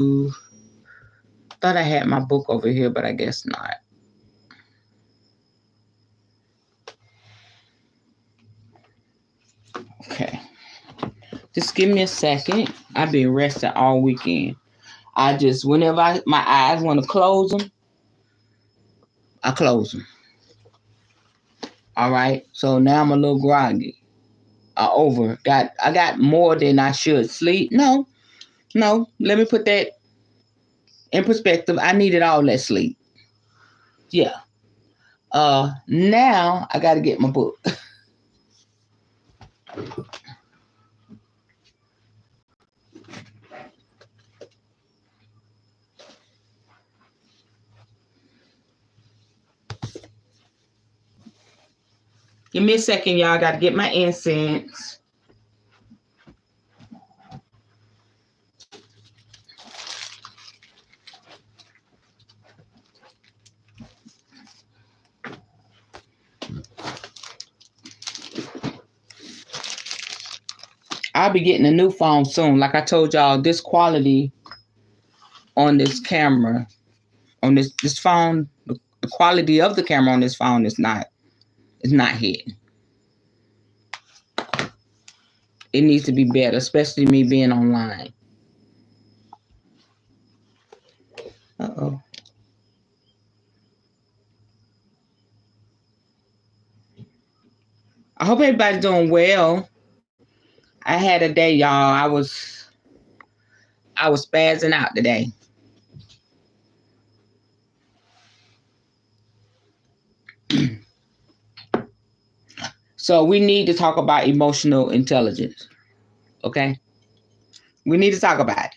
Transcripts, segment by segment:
Thought I had my book over here, but I guess not. Okay. Just give me a second. I've been resting all weekend. Whenever my eyes want to close them, I close them. All right. So now I'm a little groggy. I got more than I should sleep. No, no. Let me put that in perspective. I needed all that sleep. Yeah. Now I got to get my book. Give me a second, y'all. I got to get my incense. I'll be getting a new phone soon. Like I told y'all, this quality on this camera, on this phone, the quality of the camera on this phone is not hitting. It needs to be better, especially me being online. Uh-oh. I hope everybody's doing well. I had a day, y'all. I was spazzing out today. So we need to talk about emotional intelligence. Okay? We need to talk about it.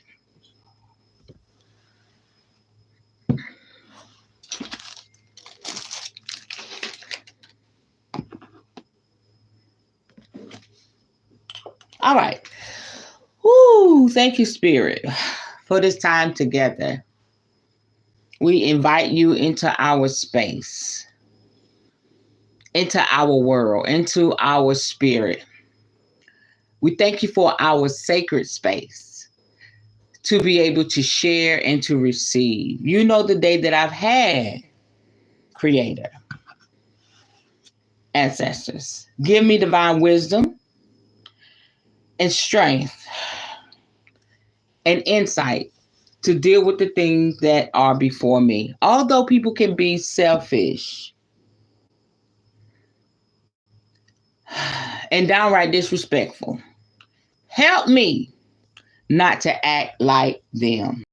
All right. Woo, thank you, Spirit, for this time together. We invite you into our space, into our world, into our spirit. We thank you for our sacred space to be able to share and to receive. You know the day that I've had, Creator, ancestors. Give me divine wisdom and strength and insight to deal with the things that are before me. Although people can be selfish and downright disrespectful, help me not to act like them.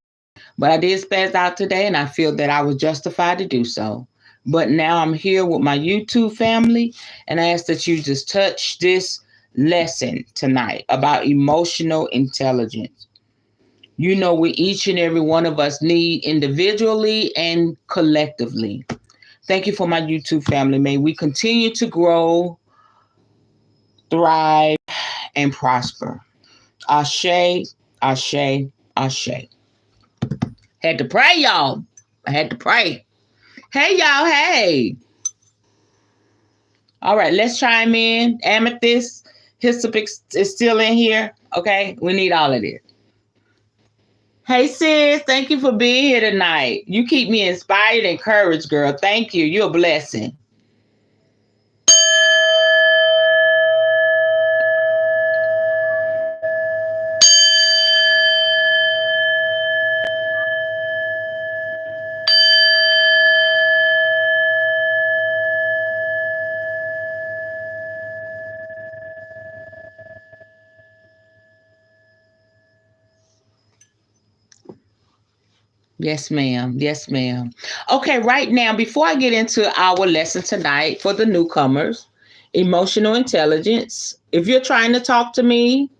But I did spaz out today, and I feel that I was justified to do so. But now I'm here with my YouTube family, and I ask that you just touch this lesson tonight about emotional intelligence. You know, we each and every one of us need individually and collectively. Thank you for my YouTube family. May we continue to grow, thrive, and prosper. Ashe, ashe, ashe. Had to pray, y'all. I had to pray. Hey, y'all. Hey. All right, let's chime in. Amethyst, Hyssop is still in here. Okay, we need all of this. Hey, sis. Thank you for being here tonight. You keep me inspired and encouraged, girl. Thank you. You're a blessing. Yes, ma'am. Yes, ma'am. Okay, right now, before I get into our lesson tonight for the newcomers, emotional intelligence. If you're trying to talk to me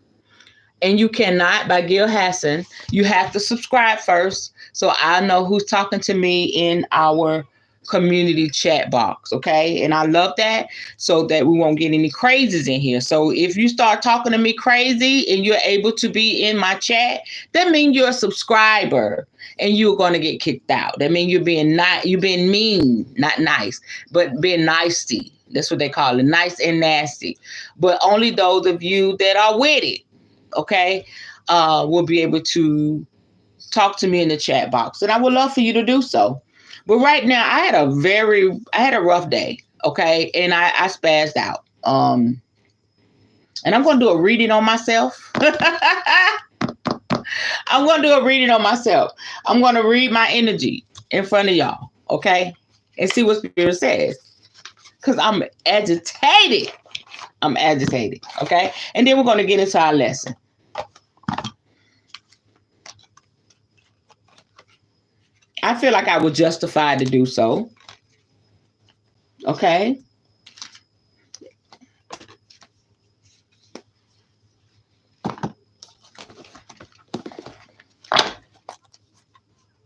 and you cannot, by Gil Hassan, you have to subscribe first so I know who's talking to me in our community chat box. Okay. And I love that so that we won't get any crazies in here. So if you start talking to me crazy and you're able to be in my chat, that means you're a subscriber and you're going to get kicked out. That means you're being mean, not nice, but being nasty. That's what they call it, nice and nasty. But only those of you that are with it, okay, will be able to talk to me in the chat box, and I would love for you to do so. But right now, I had a rough day, okay, and I spazzed out. And I'm going to do a reading on myself. I'm going to do a reading on myself. I'm going to read my energy in front of y'all, okay, and see what Spirit says, because I'm agitated. I'm agitated, okay, and then we're going to get into our lesson. I feel like I was justified to do so. Okay.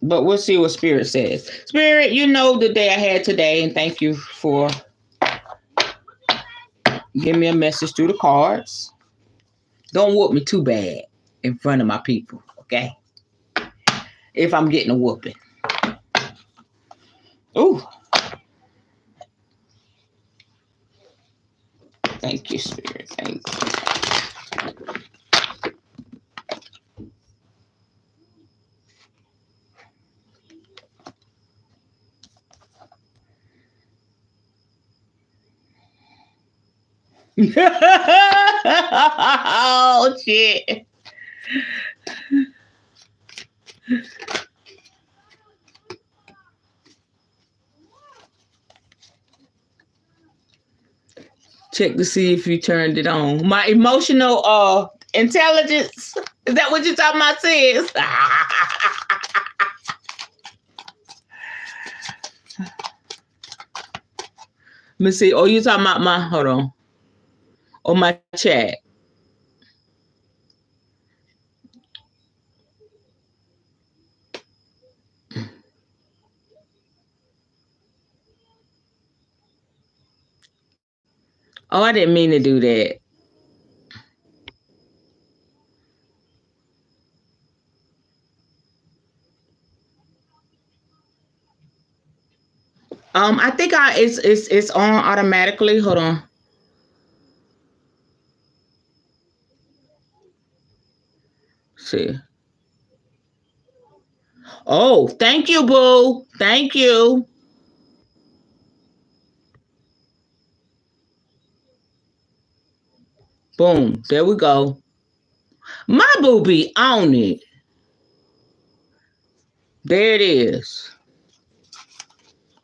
But we'll see what Spirit says. Spirit, you know the day I had today, and thank you for giving me a message through the cards. Don't whoop me too bad in front of my people, okay? If I'm getting a whooping. Ooh. Thank you, Spirit. Thank you. Oh, shit. Check to see if you turned it on. My emotional intelligence. Is that what you're talking about, sis? Let me see. Oh, you talking about hold on. On my chat. Oh, I didn't mean to do that. I think it's on automatically. Hold on. Let's see. Oh, thank you, boo. Thank you. Boom. There we go. My boo be on it. There it is.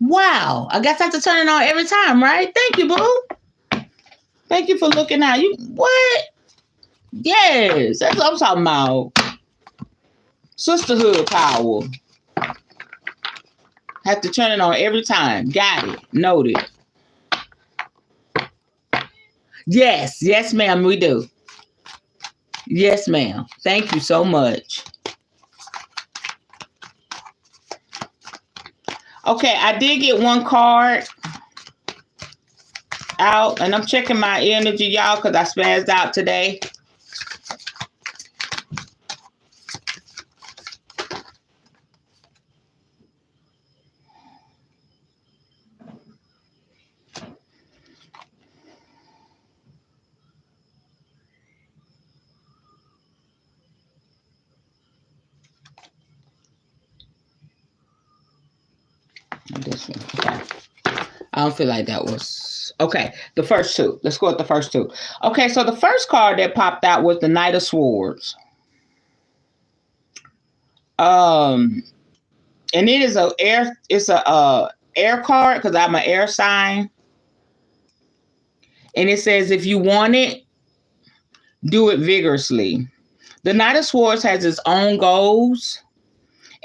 Wow. I guess I have to turn it on every time, right? Thank you, boo. Thank you for looking out. You what? Yes, that's what I'm talking about. Sisterhood power. Have to turn it on every time. Got it. Noted. Yes. Yes, ma'am, we do. Yes, ma'am. Thank you so much. Okay, I did get one card out, and I'm checking my energy, y'all, because I spazzed out today. This one. Okay. I don't feel like that was okay. The first two. Let's go with the first two. Okay, so the first card that popped out was the Knight of Swords. And it is it's a air card because I'm an air sign. And it says if you want it, do it vigorously. The Knight of Swords has its own goals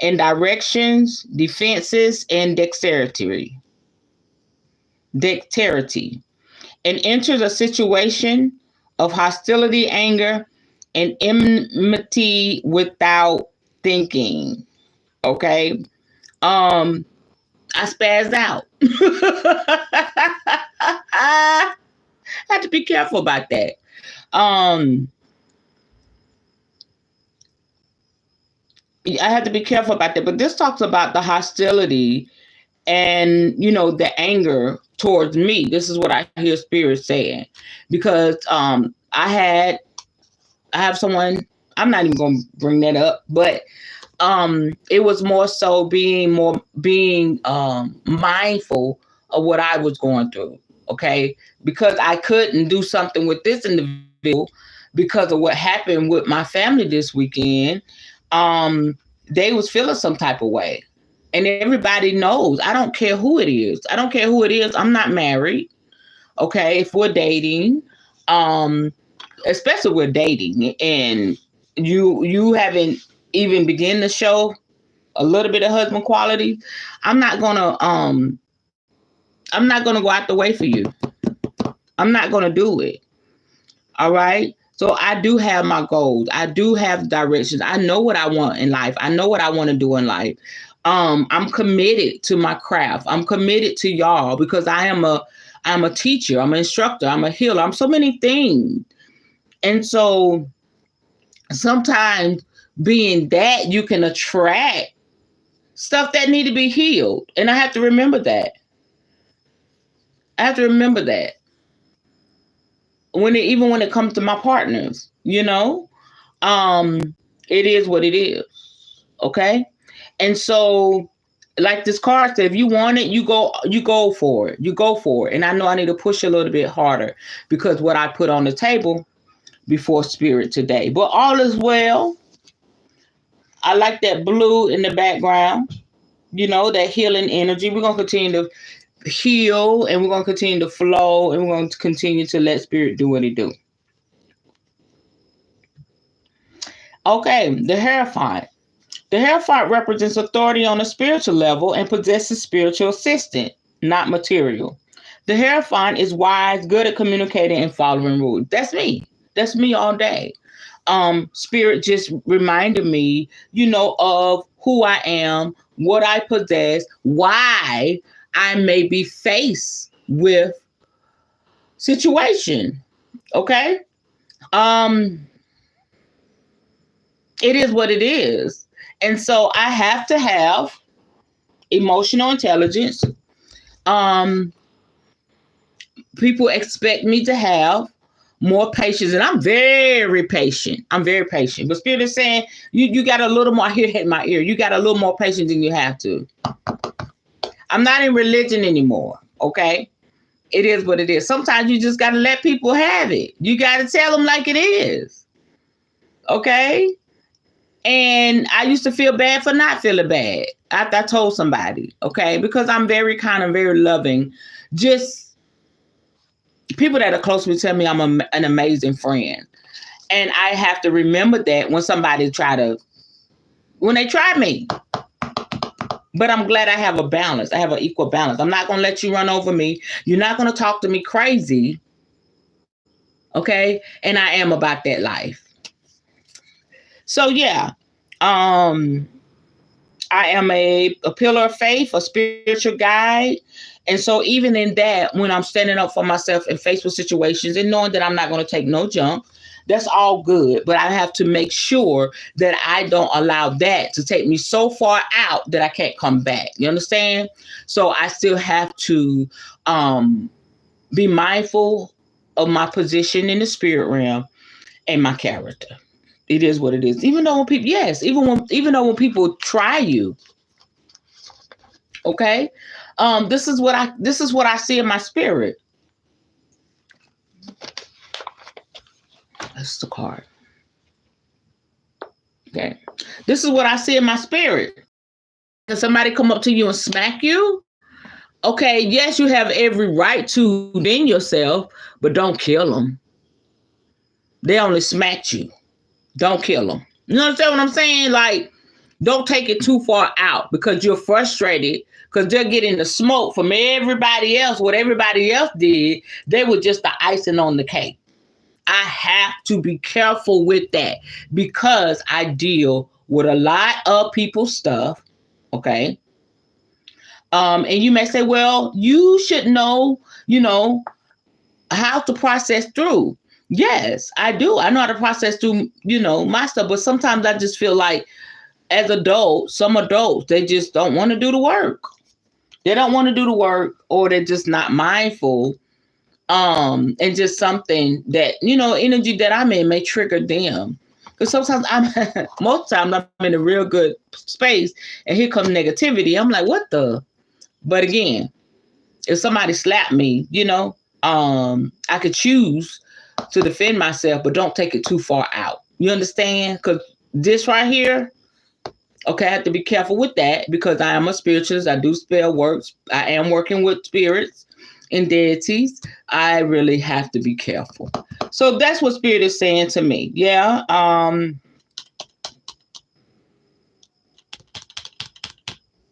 and directions, defenses, and dexterity. And enters a situation of hostility, anger, and enmity without thinking. Okay. I spazzed out. I have to be careful about that. I have to be careful about that. But this talks about the hostility and, the anger towards me. This is what I hear Spirit saying. Because I have someone, I'm not even going to bring that up, but It was more so being mindful of what I was going through. Okay. Because I couldn't do something with this individual because of what happened with my family this weekend. Um, they was feeling some type of way. And everybody knows. I don't care who it is. I don't care who it is. I'm not married. Okay. If we're dating, um, especially we're dating and you haven't even begin to show a little bit of husband quality, I'm not gonna I'm not gonna go out the way for you. I'm not gonna do it. All right. So I do have my goals. I do have directions. I know what I want in life. I know what I want to do in life. I'm committed to my craft. I'm committed to y'all because I'm a teacher. I'm an instructor. I'm a healer. I'm so many things. And so sometimes being that you can attract stuff that need to be healed. And I have to remember that. I have to remember that. Even when it comes to my partners, it is what it is. Okay. And so like this card said, if you want it, you go for it. You go for it. And I know I need to push a little bit harder because what I put on the table before spirit today. But all is well. I like that blue in the background, that healing energy. We're going to continue to heal and we're going to continue to flow and we're going to continue to let spirit do what it do. Okay, the Hierophant. The Hierophant represents authority on a spiritual level and possesses spiritual assistance, not material. The Hierophant is wise, good at communicating and following rules. That's me. That's me all day. Spirit just reminded me, of who I am, what I possess, why I may be faced with situation. Okay. It is what it is. And so I have to have emotional intelligence. People expect me to have more patience, and I'm very patient. I'm very patient. But Spirit is saying you got a little more. Here, hit my ear. You got a little more patience than you have to. I'm not in religion anymore. Okay, it is what it is. Sometimes you just got to let people have it. You got to tell them like it is. Okay. And I used to feel bad for not feeling bad after I told somebody. Okay, because I'm very kind and very loving. Just people that are close to me tell me I'm an amazing friend. And I have to remember that when they try me. But I'm glad I have a balance. I have an equal balance. I'm not going to let you run over me. You're not going to talk to me crazy. Okay. And I am about that life. So yeah. I am a pillar of faith, a spiritual guide. And so even in that, when I'm standing up for myself and faced with situations and knowing that I'm not going to take no junk, that's all good. But I have to make sure that I don't allow that to take me so far out that I can't come back. You understand? So I still have to be mindful of my position in the spirit realm and my character. It is what it is. Even though when people, yes, even though when people try you, okay. This is what I see in my spirit. That's the card. Okay. This is what I see in my spirit. Can somebody come up to you and smack you? Okay, yes, you have every right to within yourself, but don't kill them. They only smacked you. Don't kill them. You understand what I'm saying? Like, don't take it too far out because you're frustrated because they're getting the smoke from everybody else. What everybody else did, they were just the icing on the cake. I have to be careful with that because I deal with a lot of people's stuff. Okay. And you may say, well, you should know, how to process through. Yes, I do. I know how to process through, my stuff. But sometimes I just feel like as adults, some adults, they just don't want to do the work. They don't want to do the work or they're just not mindful. And just something that, energy that I'm in may trigger them. Because sometimes most times I'm in a real good space and here comes negativity. I'm like, what the? But again, if somebody slapped me, I could choose to defend myself, but don't take it too far out. You understand? Because this right here, okay, I have to be careful with that because I am a spiritualist. I do spell works. I am working with spirits and deities. I really have to be careful. So that's what spirit is saying to me. Yeah.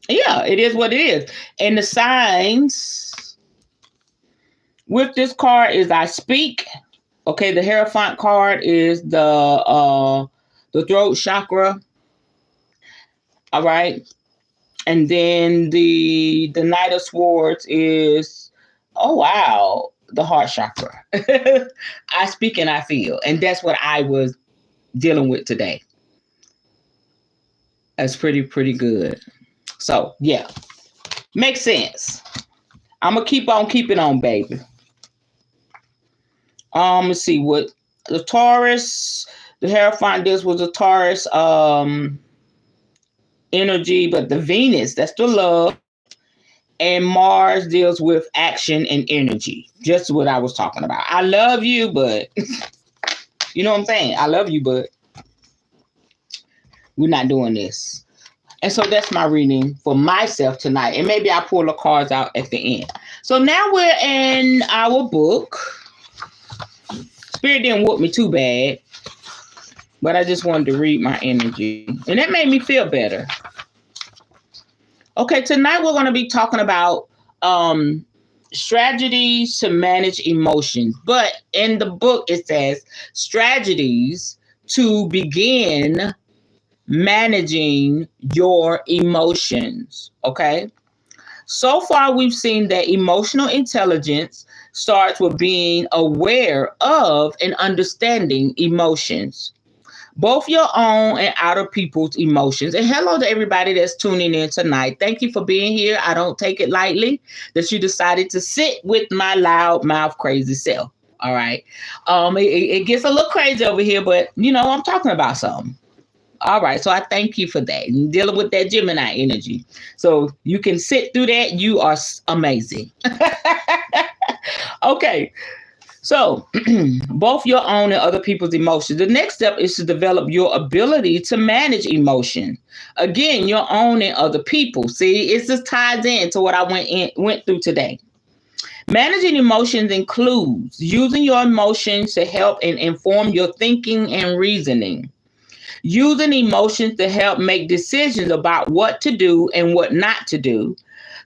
Yeah, it is what it is. And the signs with this card is I speak. Okay, the Hierophant card is the throat chakra. All right. And then the Knight of Swords is, oh wow, the heart chakra. I speak and I feel. And that's what I was dealing with today. That's pretty good. So yeah. Makes sense. I'm gonna keep on keeping on, baby. Let's see what the Taurus, the Hierophant this was a Taurus energy, but the Venus, that's the love. And Mars deals with action and energy. Just what I was talking about. I love you, but you know what I'm saying? I love you, but we're not doing this. And so that's my reading for myself tonight. And maybe I'll pull the cards out at the end. So now we're in our book. Spirit didn't whoop me too bad, but I just wanted to read my energy. And that made me feel better. Okay, tonight we're going to be talking about strategies to manage emotions. But in the book, it says strategies to begin managing your emotions. Okay. So far, we've seen that emotional intelligence starts with being aware of and understanding emotions, both your own and other people's emotions. And hello to everybody that's tuning in tonight. Thank you for being here. I don't take it lightly that you decided to sit with my loud mouth crazy self. All right. It gets a little crazy over here, but I'm talking about something. All right. So I thank you for that. And dealing with that Gemini energy. So you can sit through that. You are amazing. Okay. So, both your own and other people's emotions. The next step is to develop your ability to manage emotion. Again, your own and other people. See, it just ties into what I went through today. Managing emotions includes using your emotions to help and inform your thinking and reasoning. Using emotions to help make decisions about what to do and what not to do.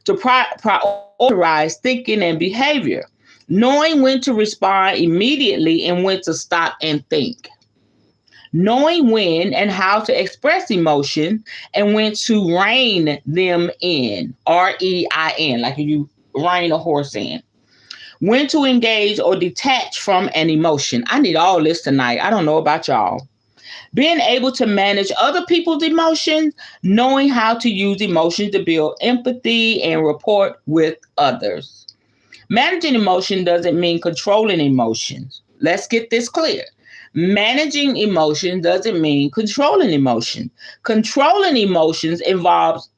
To prioritize thinking and behavior. Knowing when to respond immediately and when to stop and think. Knowing when and how to express emotion and when to rein them in. REIN, like you rein a horse in. When to engage or detach from an emotion. I need all this tonight. I don't know about y'all. Being able to manage other people's emotions, knowing how to use emotions to build empathy and rapport with others. Managing emotion doesn't mean controlling emotions. Let's get this clear. Managing emotion doesn't mean controlling emotion. Controlling emotions involves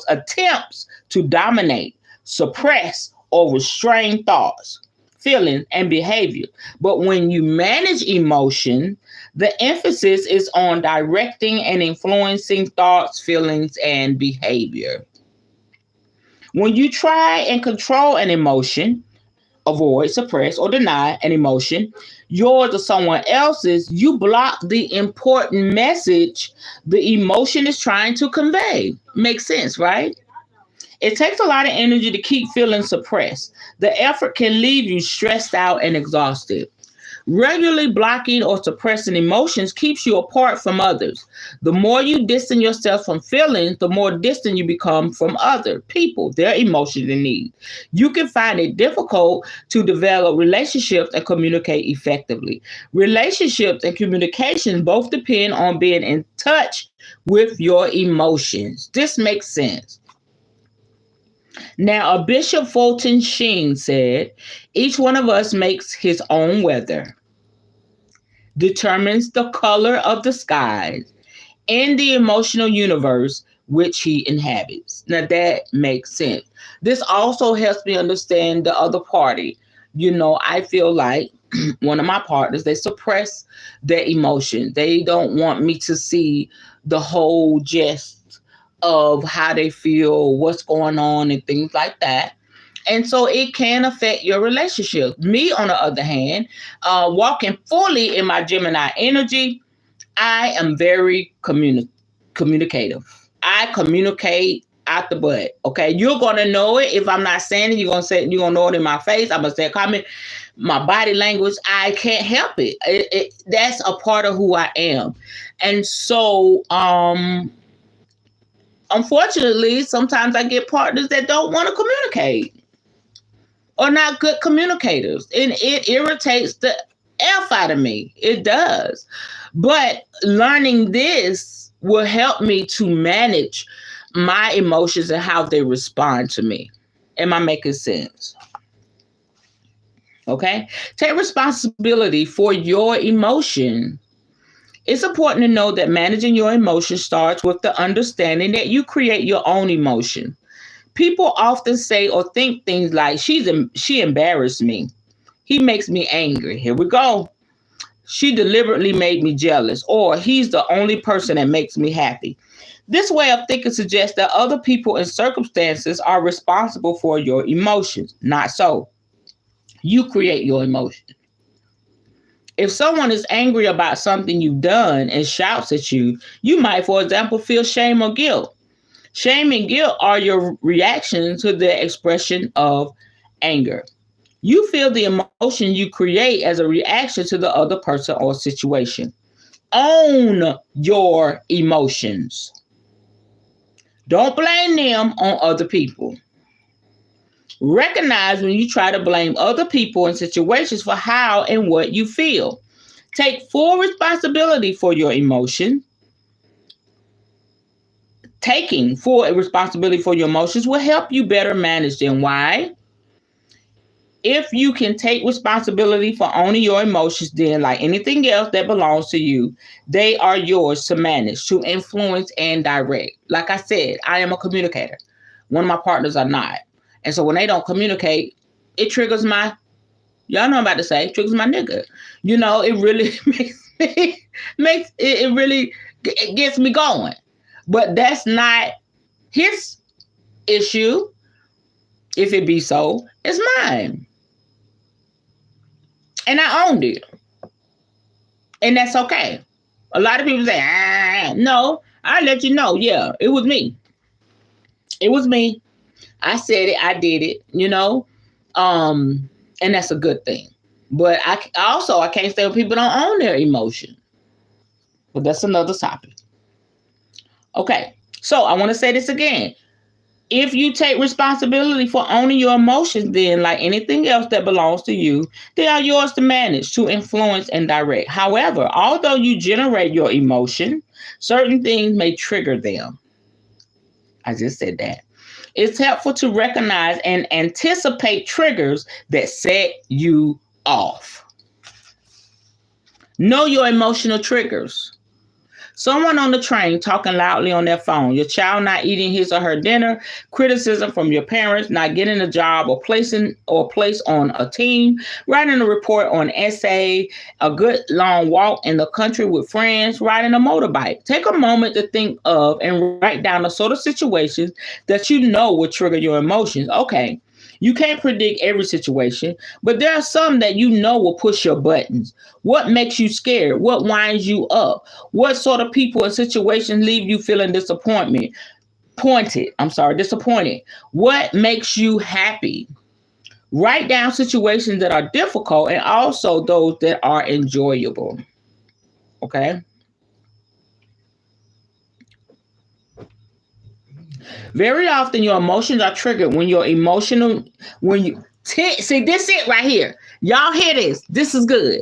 attempts to dominate, suppress, or restrain thoughts, feelings, and behavior. But when you manage emotion, the emphasis is on directing and influencing thoughts, feelings, and behavior. When you try and control an emotion, avoid, suppress, or deny an emotion, yours or someone else's, you block the important message the emotion is trying to convey. Makes sense, right? It takes a lot of energy to keep feeling suppressed. The effort can leave you stressed out and exhausted. Regularly blocking or suppressing emotions keeps you apart from others. The more you distance yourself from feelings, the more distant you become from other people, their emotions and needs. You can find it difficult to develop relationships and communicate effectively. Relationships and communication both depend on being in touch with your emotions. This makes sense. Now, a Bishop Fulton Sheen said, each one of us makes his own weather. determines the color of the skies and the emotional universe which he inhabits. Now that makes sense. This also helps me understand the other party. I feel like one of my partners, they suppress their emotion. They don't want me to see the whole gist of how they feel, what's going on, and things like that. And so it can affect your relationship. Me, on the other hand, walking fully in my Gemini energy, I am very communicative. I communicate out the butt. Okay, you're gonna know it if I'm not saying it. You're gonna know it in my face. I'm gonna say a comment. My body language. I can't help it. That's a part of who I am, and so unfortunately, sometimes I get partners that don't want to communicate or not good communicators, and it irritates the F out of me. It does. But learning this will help me to manage my emotions and how they respond to me. Am I making sense? Okay. Take responsibility for your emotion. It's important to know that managing your emotions starts with the understanding that you create your own emotion. People often say or think things like, she embarrassed me. He makes me angry. Here we go. She deliberately made me jealous, or he's the only person that makes me happy. This way of thinking suggests that other people and circumstances are responsible for your emotions. Not so. You create your emotions. If someone is angry about something you've done and shouts at you, you might, for example, feel shame or guilt. Shame and guilt are your reaction to the expression of anger. You feel the emotion you create as a reaction to the other person or situation. Own your emotions. Don't blame them on other people. Recognize when you try to blame other people and situations for how and what you feel. Take full responsibility for your emotion. Taking full responsibility for your emotions will help you better manage them. Why? If you can take responsibility for owning your emotions, then like anything else that belongs to you, they are yours to manage, to influence and direct. Like I said, I am a communicator. One of my partners are not. And so when they don't communicate, it triggers y'all know I'm about to say, triggers my nigga. It really it really it gets me going. But that's not his issue. If it be so, it's mine. And I owned it. And that's okay. A lot of people say, no, I let you know. Yeah, it was me. It was me. I said it. I did it. And that's a good thing. But I can't say people don't own their emotion. But that's another topic. Okay. So I want to say this again. If you take responsibility for owning your emotions, then like anything else that belongs to you, they are yours to manage, to influence and direct. However, although you generate your emotion, certain things may trigger them. I just said that. It's helpful to recognize and anticipate triggers that set you off. Know your emotional triggers. Someone on the train talking loudly on their phone, your child not eating his or her dinner, criticism from your parents, not getting a job or place on a team, writing a report or an essay, a good long walk in the country with friends, riding a motorbike. Take a moment to think of and write down the sort of situations that you know will trigger your emotions. Okay. You can't predict every situation, but there are some that you know will push your buttons. What makes you scared? What winds you up? What sort of people and situations leave you feeling disappointed? What makes you happy? Write down situations that are difficult and also those that are enjoyable. Okay? Very often your emotions are triggered when see this it right here. Y'all hear this? This is good.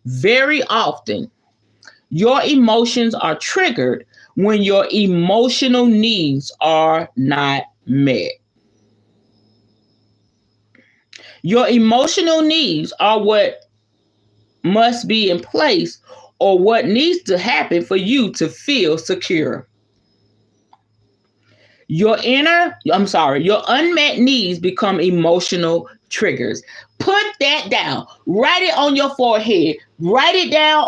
Very often your emotions are triggered when your emotional needs are not met. Your emotional needs are what must be in place or what needs to happen for you to feel secure. Your unmet needs become emotional triggers. Put that down. Write it on your forehead. Write it down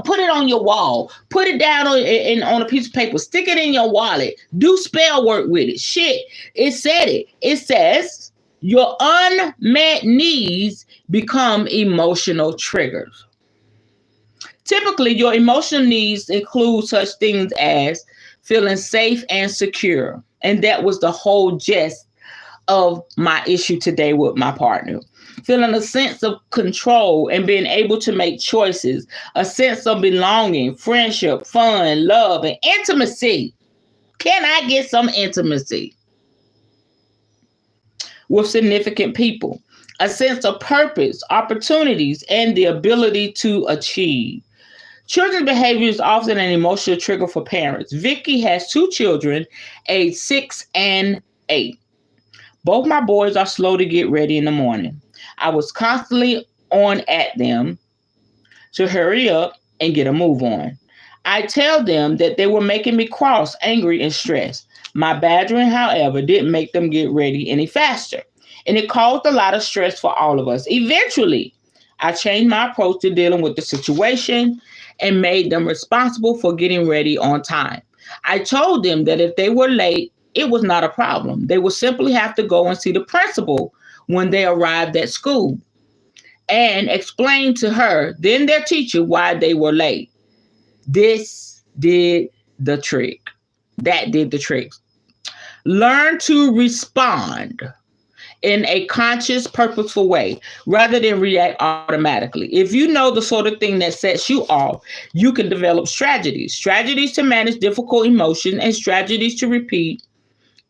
put it on your wall. Put it down on a piece of paper. Stick it in your wallet. Do spell work with it. Shit. It said it. It says your unmet needs become emotional triggers. Typically, your emotional needs include such things as feeling safe and secure. And that was the whole gist of my issue today with my partner. Feeling a sense of control and being able to make choices, a sense of belonging, friendship, fun, love, and intimacy. Can I get some intimacy with significant people? A sense of purpose, opportunities, and the ability to achieve. Children's behavior is often an emotional trigger for parents. Vicky has 2 children, aged 6 and 8. Both my boys are slow to get ready in the morning. I was constantly on at them to hurry up and get a move on. I tell them that they were making me cross, angry, and stressed. My badgering, however, didn't make them get ready any faster, and it caused a lot of stress for all of us. Eventually, I changed my approach to dealing with the situation and made them responsible for getting ready on time. I told them that if they were late, it was not a problem. They would simply have to go and see the principal when they arrived at school and explain to her, then their teacher, why they were late. This did the trick. That did the trick. Learn to respond in a conscious, purposeful way rather than react automatically. If you know the sort of thing that sets you off, you can develop strategies to manage difficult emotions and strategies to repeat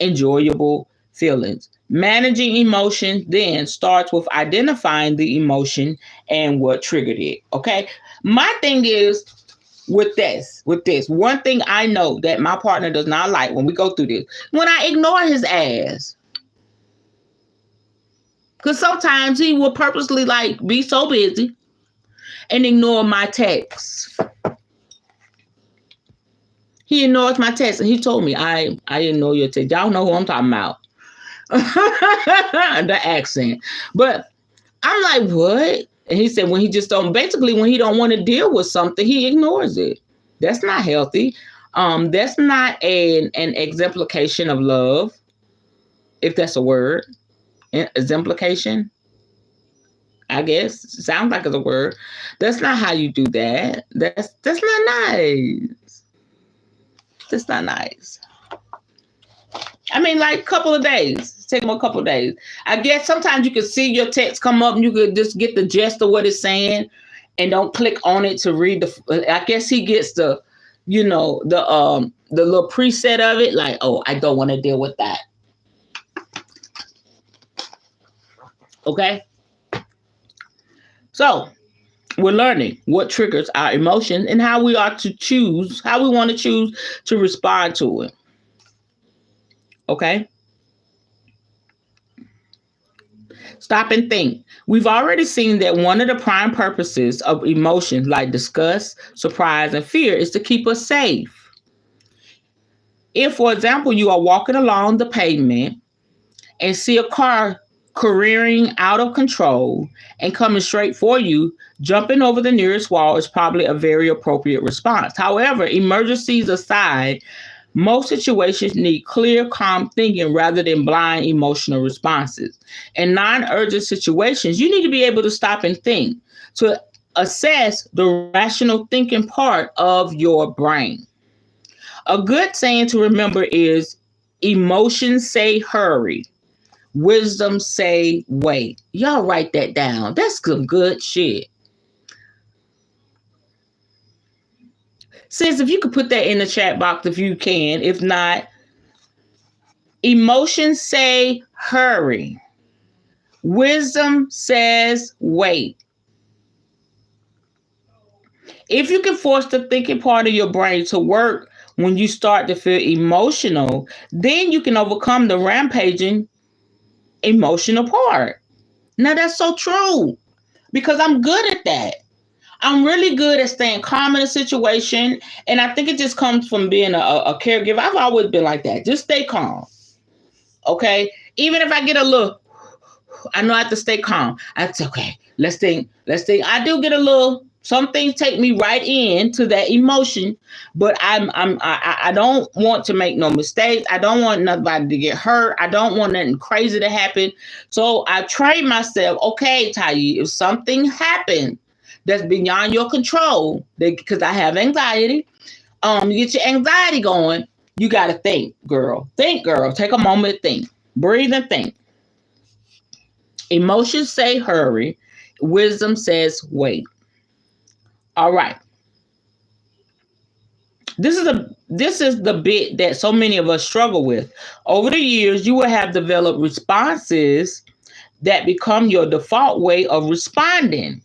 enjoyable feelings. Managing emotions then starts with identifying the emotion and what triggered it. Okay. My thing is with this, one thing I know that my partner does not like when we go through this, when I ignore his ass. Because sometimes he will purposely be so busy and ignore my texts. He ignores my text, and he told me, I ignore your text. Y'all know who I'm talking about. The accent. But I'm like, what? And he said when he don't want to deal with something, he ignores it. That's not healthy. That's not an exemplification of love, if that's a word. Exemplification, I guess. Sounds like it's a word. That's not how you do that. That's not nice. That's not nice. I mean, a couple of days. Take him a couple of days. I guess sometimes you can see your text come up and you could just get the gist of what it's saying and don't click on it to read I guess he gets the little preset of it. Oh, I don't want to deal with that. Okay. So we're learning what triggers our emotions and how we want to choose to respond to it. Okay. Stop and think. We've already seen that one of the prime purposes of emotions like disgust, surprise, and fear is to keep us safe. If, for example, you are walking along the pavement and see a car careering out of control and coming straight for you, jumping over the nearest wall is probably a very appropriate response. However, emergencies aside, most situations need clear, calm thinking rather than blind emotional responses. In non-urgent situations, you need to be able to stop and think to assess the rational thinking part of your brain. A good saying to remember is, emotions say hurry. Wisdom say wait. Y'all write that down. That's some good shit. Sis, if you could put that in the chat box if you can. If not, emotions say hurry. Wisdom says wait. If you can force the thinking part of your brain to work when you start to feel emotional, then you can overcome the rampaging emotional part. Now that's so true because I'm good at that. I'm really good at staying calm in a situation. And I think it just comes from being a caregiver. I've always been like that. Just stay calm. Okay. Even if I get a little, I know I have to stay calm. That's okay. Let's think. Let's think. I do get a little. Some things take me right into that emotion, but I don't want to make no mistakes. I don't want nobody to get hurt. I don't want nothing crazy to happen. So I train myself. Okay, Tayi, if something happens that's beyond your control, because I have anxiety, you get your anxiety going. You got to think, girl. Think, girl. Take a moment to think. Breathe and think. Emotions say hurry. Wisdom says wait. All right. This is the bit that so many of us struggle with. Over the years, you will have developed responses that become your default way of responding.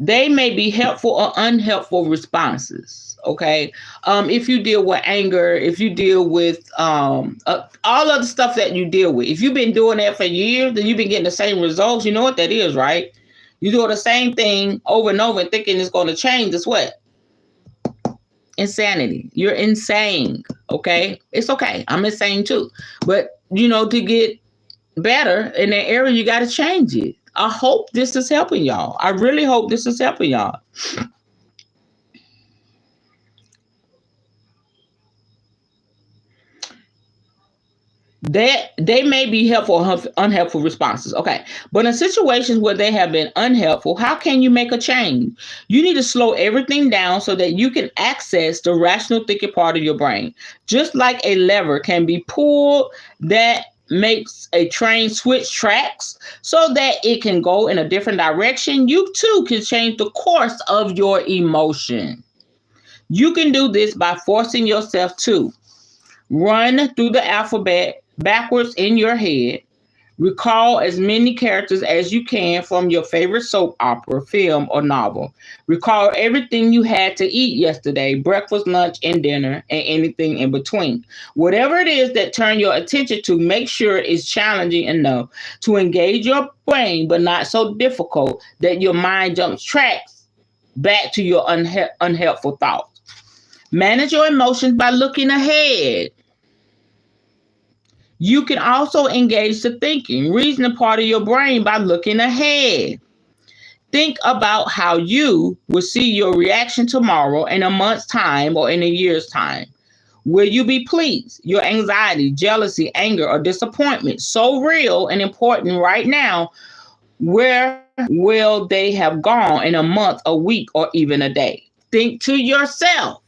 They may be helpful or unhelpful responses. Okay. If you deal with anger, if you deal with all of the stuff that you deal with, if you've been doing that for years, then you've been getting the same results. You know what that is, right? You do the same thing over and over and thinking it's going to change. It's what? Insanity. You're insane. Okay. It's okay. I'm insane too. But to get better in that area, you got to change it. I hope this is helping y'all. I really hope this is helping y'all. They may be helpful or unhelpful responses. Okay. But in situations where they have been unhelpful, how can you make a change? You need to slow everything down so that you can access the rational thinking part of your brain. Just like a lever can be pulled that makes a train switch tracks so that it can go in a different direction, you too can change the course of your emotion. You can do this by forcing yourself to run through the alphabet backwards in your head. Recall as many characters as you can from your favorite soap opera, film, or novel. Recall everything you had to eat yesterday, breakfast, lunch, and dinner, and anything in between. Whatever it is that turn your attention to, make sure it's challenging enough to engage your brain, but not so difficult that your mind jumps tracks back to your unhelpful thoughts. Manage your emotions by looking ahead. You can also engage the thinking, reasoning part of your brain by looking ahead. Think about how you will see your reaction tomorrow, in a month's time, or in a year's time. Will you be pleased? Your anxiety, jealousy, anger, or disappointment, so real and important right now, where will they have gone in a month, a week, or even a day? Think to yourself.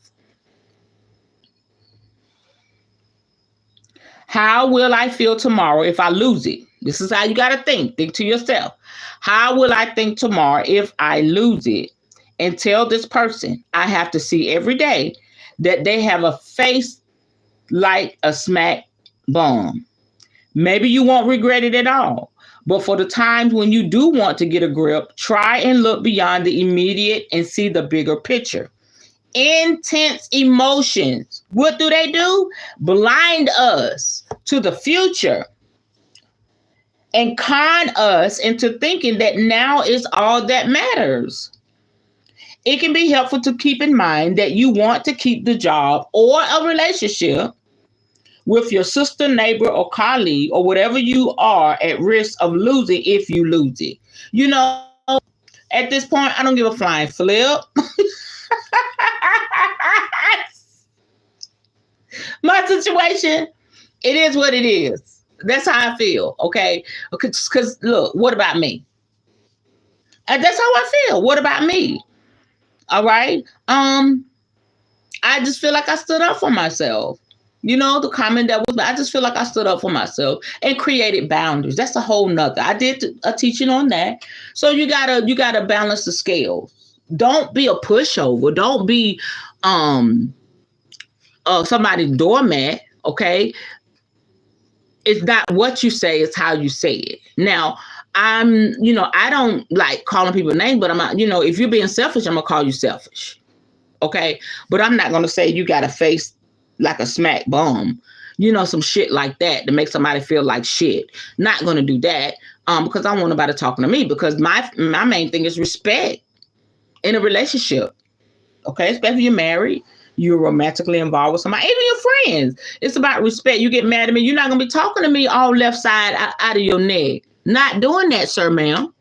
How will I feel tomorrow if I lose it? This is how you got to think. Think to yourself. How will I think tomorrow if I lose it? And tell this person I have to see every day that they have a face like a smack bomb. Maybe you won't regret it at all. But for the times when you do want to get a grip, try and look beyond the immediate and see the bigger picture. Intense emotions, what do? Blind us to the future and con us into thinking that now is all that matters. It can be helpful to keep in mind that you want to keep the job or a relationship with your sister, neighbor, or colleague, or whatever you are at risk of losing if you lose it. At this point, I don't give a flying flip. My situation, it is what it is. That's how I feel. Okay. Because look, what about me? And that's how I feel. What about me? All right. I just feel like I stood up for myself. The comment that was, I just feel like I stood up for myself and created boundaries. That's a whole nother. I did a teaching on that. So you gotta balance the scales. Don't be a pushover. Don't be somebody's doormat. Okay. It's not what you say, it's how you say it. Now, I don't like calling people names, but I'm not, if you're being selfish, I'm gonna call you selfish. Okay. But I'm not gonna say you got a face like a smack bomb, some shit like that to make somebody feel like shit. Not gonna do that. Because I want nobody talking to me, because my main thing is respect. in a relationship. Okay, especially if you're married, you're romantically involved with somebody, even your friends. It's about respect. You get mad at me, you're not gonna be talking to me all left side out of your neck. Not doing that, sir, ma'am.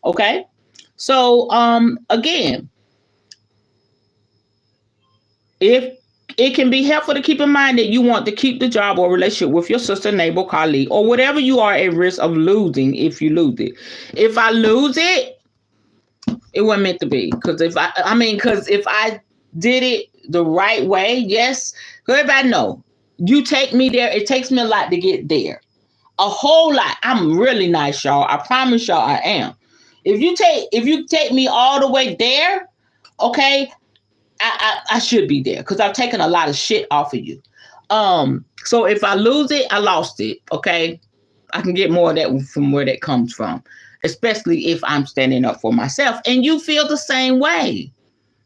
Okay. So again, if it can be helpful to keep in mind that you want to keep the job or relationship with your sister, neighbor, colleague, or whatever you are at risk of losing if you lose it. If I lose it, it wasn't meant to be. Because if I did it the right way, yes, everybody know. You take me there, it takes me a lot to get there. A whole lot. I'm really nice, y'all. I promise y'all I am. If you take me all the way there, okay, I should be there because I've taken a lot of shit off of you. So if I lose it, I lost it. Okay. I can get more of that from where that comes from, especially if I'm standing up for myself and you feel the same way.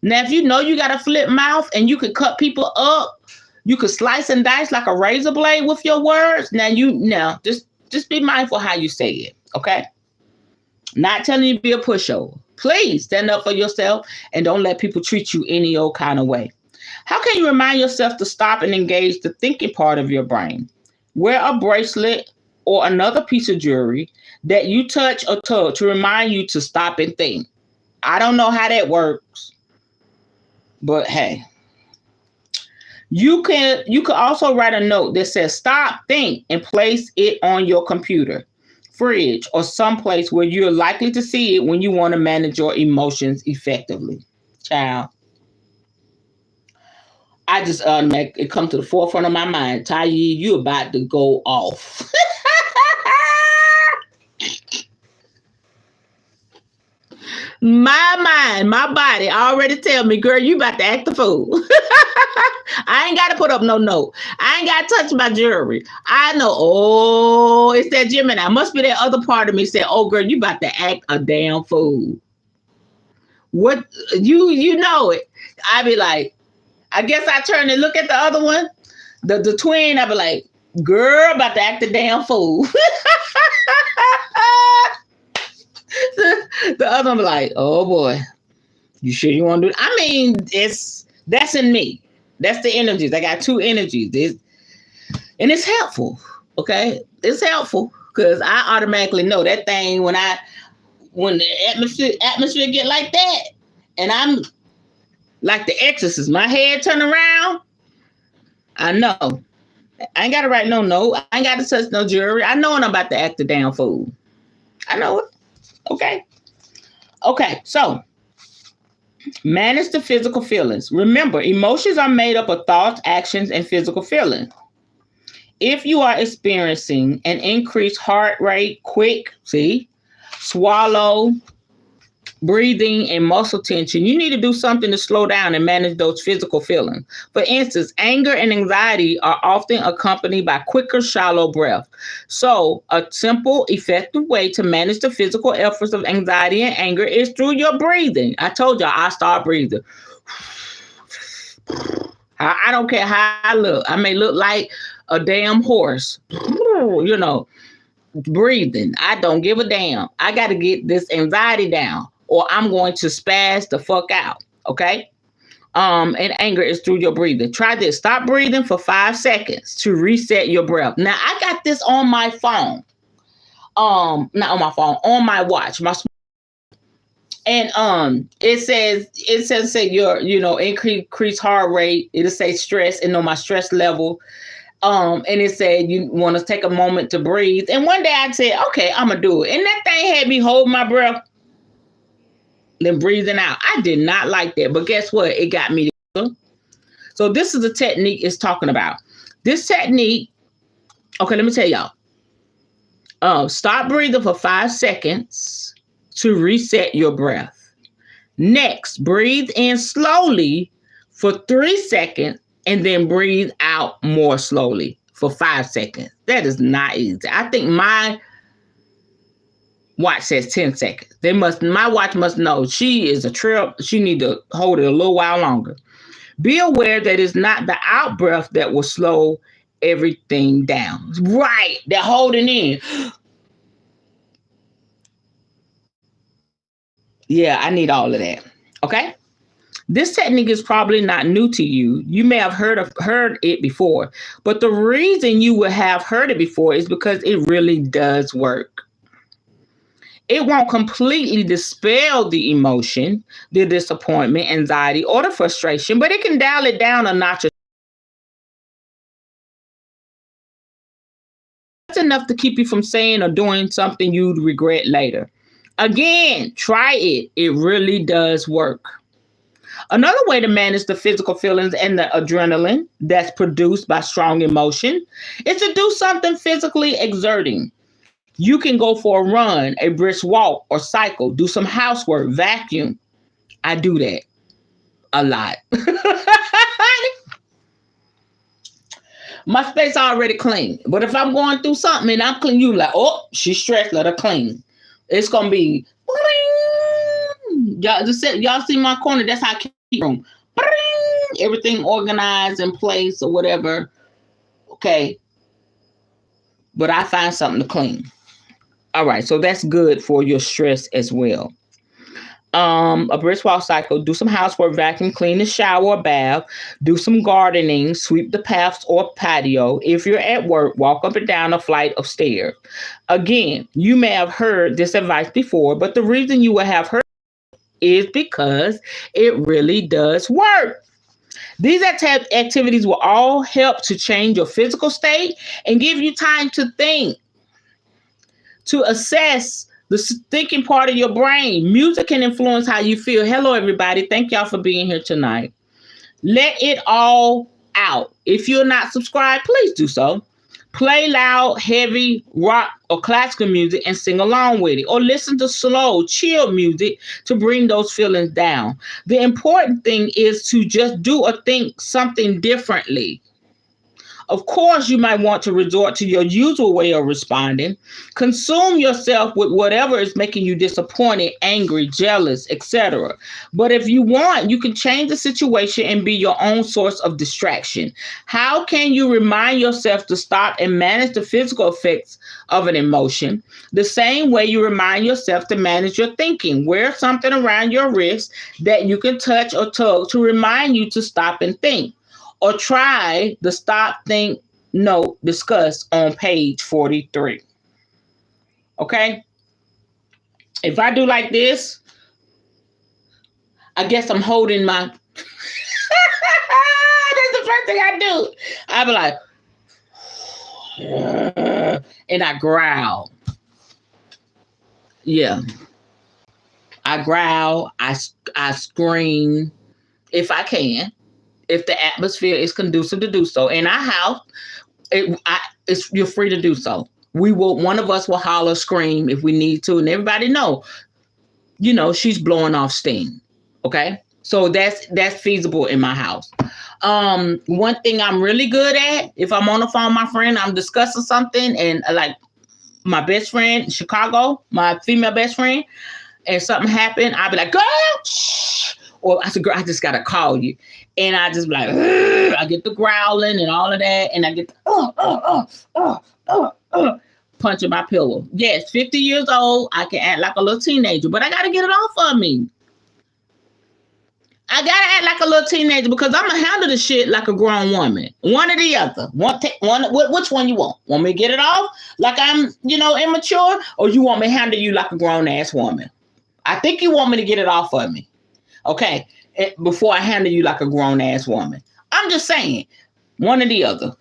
Now, if you know you got a flip mouth and you could cut people up, you could slice and dice like a razor blade with your words. Now just be mindful how you say it. Okay. Not telling you to be a pushover. Please stand up for yourself and don't let people treat you any old kind of way. How can you remind yourself to stop and engage the thinking part of your brain? Wear a bracelet or another piece of jewelry that you touch or tug to remind you to stop and think. I don't know how that works, but hey. You can also write a note that says stop, think, and place it on your computer, fridge, or someplace where you're likely to see it when you want to manage your emotions effectively. Child. I just it come to the forefront of my mind. Tayi, you about to go off. My mind, my body already tell me, girl, you about to act the fool. I ain't got to put up no note. I ain't got to touch my jewelry. I know, oh, it's that Gemini. Must be that other part of me said, oh, girl, you about to act a damn fool. What, you know it. I be like, I guess I turn and look at the other one, the twin, I be like, girl, about to act a damn fool. The other one be like, oh boy, you sure you want to do it? I mean, that's in me. That's the energies. I got two energies. And it's helpful. Okay. It's helpful because I automatically know that thing when the atmosphere get like that, and I'm like the exorcist, my head turn around. I know. I ain't got to write no note. I ain't got to touch no jewelry. I know when I'm about to act a damn fool. I know it. Okay, so manage the physical feelings. Remember, emotions are made up of thoughts, actions, and physical feelings. If you are experiencing an increased heart rate, quick, swallow, breathing, and muscle tension, you need to do something to slow down and manage those physical feelings. For instance, anger and anxiety are often accompanied by quicker, shallow breath. So a simple, effective way to manage the physical efforts of anxiety and anger is through your breathing. I told y'all, I start breathing. I don't care how I look. I may look like a damn horse, breathing. I don't give a damn. I got to get this anxiety down, or I'm going to spaz the fuck out. Okay. And anger is through your breathing. Try this. Stop breathing for 5 seconds to reset your breath. Now I got this on my phone. Not on my phone, on my watch. And it says your, increased heart rate. It'll say stress and on my stress level. And it said you want to take a moment to breathe. And one day I said, okay, I'm gonna do it. And that thing had me hold my breath, then breathing out. I did not like that, but guess what? It got me. So this is the technique it's talking about. This technique, okay, let me tell y'all. Stop breathing for 5 seconds to reset your breath. Next, breathe in slowly for 3 seconds and then breathe out more slowly for 5 seconds. That is not easy. I think my watch says 10 seconds. My watch must know she is a trip. She need to hold it a little while longer. Be aware that it's not the out breath that will slow everything down. Right. They're holding in. Yeah, I need all of that. Okay? This technique is probably not new to you. You may have heard it before, but the reason you would have heard it before is because it really does work. It won't completely dispel the emotion, the disappointment, anxiety, or the frustration, but it can dial it down a notch. That's enough to keep you from saying or doing something you'd regret later. Again, try it. It really does work. Another way to manage the physical feelings and the adrenaline that's produced by strong emotion is to do something physically exerting. You can go for a run, a brisk walk, or cycle, do some housework, vacuum. I do that a lot. My space already clean. But if I'm going through something and I'm clean, you like, oh, she's stressed, let her clean. It's gonna be y'all see my corner. That's how I keep room. Everything organized in place or whatever. Okay. But I find something to clean. All right, so that's good for your stress as well. A brisk walk cycle, do some housework, vacuum, clean the shower or bath, do some gardening, sweep the paths or patio. If you're at work, walk up and down a flight of stairs. Again, you may have heard this advice before, but the reason you will have heard is because it really does work. These activities will all help to change your physical state and give you time to think, to assess the thinking part of your brain. Music can influence how you feel. Hello, everybody. Thank y'all for being here tonight. Let it all out. If you're not subscribed, please do so. Play loud, heavy rock or classical music and sing along with it, or listen to slow, chill music to bring those feelings down. The important thing is to just do or think something differently. Of course, you might want to resort to your usual way of responding. Consume yourself with whatever is making you disappointed, angry, jealous, etc. But if you want, you can change the situation and be your own source of distraction. How can you remind yourself to stop and manage the physical effects of an emotion? The same way you remind yourself to manage your thinking. Wear something around your wrist that you can touch or tug to remind you to stop and think. Or try the stop, think, note discussed on page 43. Okay? If I do like this, I guess I'm holding my... That's the first thing I do. I be like... and I growl. Yeah. I growl. I scream if I can. If the atmosphere is conducive to do so. In our house, you're free to do so. One of us will holler, scream if we need to, and everybody know, she's blowing off steam. Okay, so that's feasible in my house. One thing I'm really good at, if I'm on the phone with my friend, I'm discussing something, and like my best friend in Chicago, my female best friend, and something happened, I'll be like, girl, shh. Or I said, girl, I just gotta call you. And I just be like, I get the growling and all of that. And I get punching my pillow. Yes, 50 years old. I can act like a little teenager, but I got to get it off of me. I got to act like a little teenager because I'm going to handle the shit like a grown woman. One or the other. Which one you want? Want me to get it off like I'm, immature? Or you want me to handle you like a grown ass woman? I think you want me to get it off of me. Okay. Before I handle you like a grown ass woman. I'm just saying, one or the other.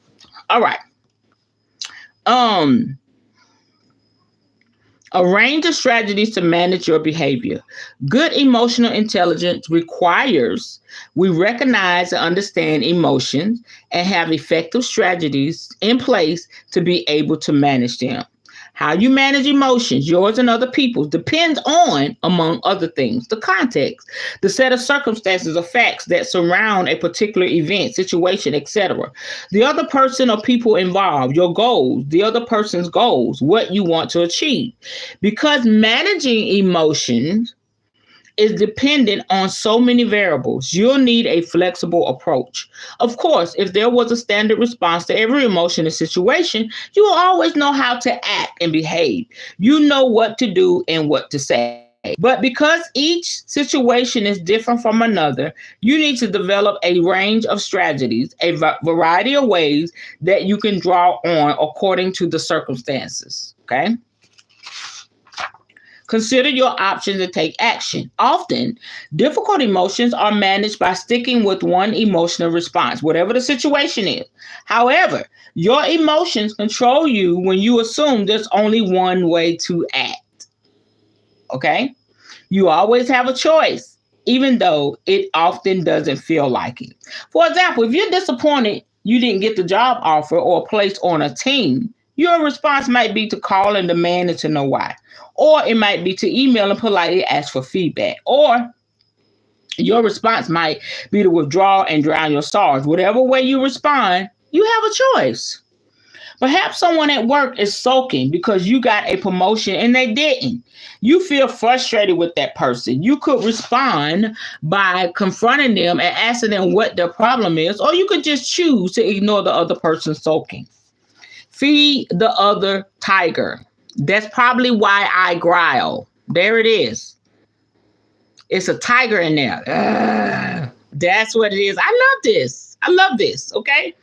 All right. A range of strategies to manage your behavior. Good emotional intelligence requires we recognize and understand emotions and have effective strategies in place to be able to manage them. How you manage emotions, yours and other people's, depends on, among other things, the context, the set of circumstances or facts that surround a particular event, situation, etc. The other person or people involved, your goals, the other person's goals, what you want to achieve. Because managing emotions is dependent on so many variables, you'll need a flexible approach. Of course, if there was a standard response to every emotion and situation, you will always know how to act and behave. You know what to do and what to say. But because each situation is different from another, you need to develop a range of strategies, a variety of ways that you can draw on according to the circumstances. Okay. Consider your options and take action. Often, difficult emotions are managed by sticking with one emotional response, whatever the situation is. However, your emotions control you when you assume there's only one way to act. Okay? You always have a choice, even though it often doesn't feel like it. For example, if you're disappointed you didn't get the job offer or placed on a team, your response might be to call and demand it to know why. Or it might be to email and politely ask for feedback. Or your response might be to withdraw and drown your sorrows. Whatever way you respond, you have a choice. Perhaps someone at work is sulking because you got a promotion and they didn't. You feel frustrated with that person. You could respond by confronting them and asking them what their problem is, or you could just choose to ignore the other person sulking. Feed the other tiger. That's probably why I growl. There it is. It's a tiger in there. That's what it is. I love this. I love this. Okay.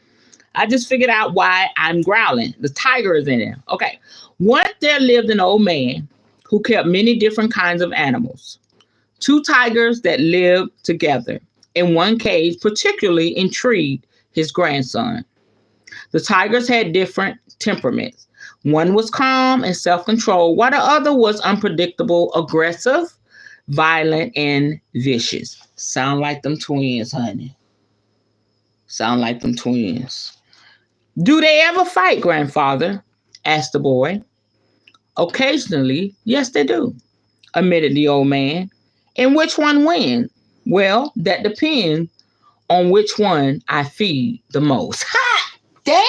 I just figured out why I'm growling. The tiger is in there. Okay. Once there lived an old man who kept many different kinds of animals. Two tigers that lived together in one cage particularly intrigued his grandson. The tigers had different temperaments. One was calm and self-controlled, while the other was unpredictable, aggressive, violent, and vicious. Sound like them twins, honey. Sound like them twins. Do they ever fight, grandfather? Asked the boy. Occasionally, yes, they do, admitted the old man. And which one wins? Well, that depends on which one I feed the most. Ha! Damn!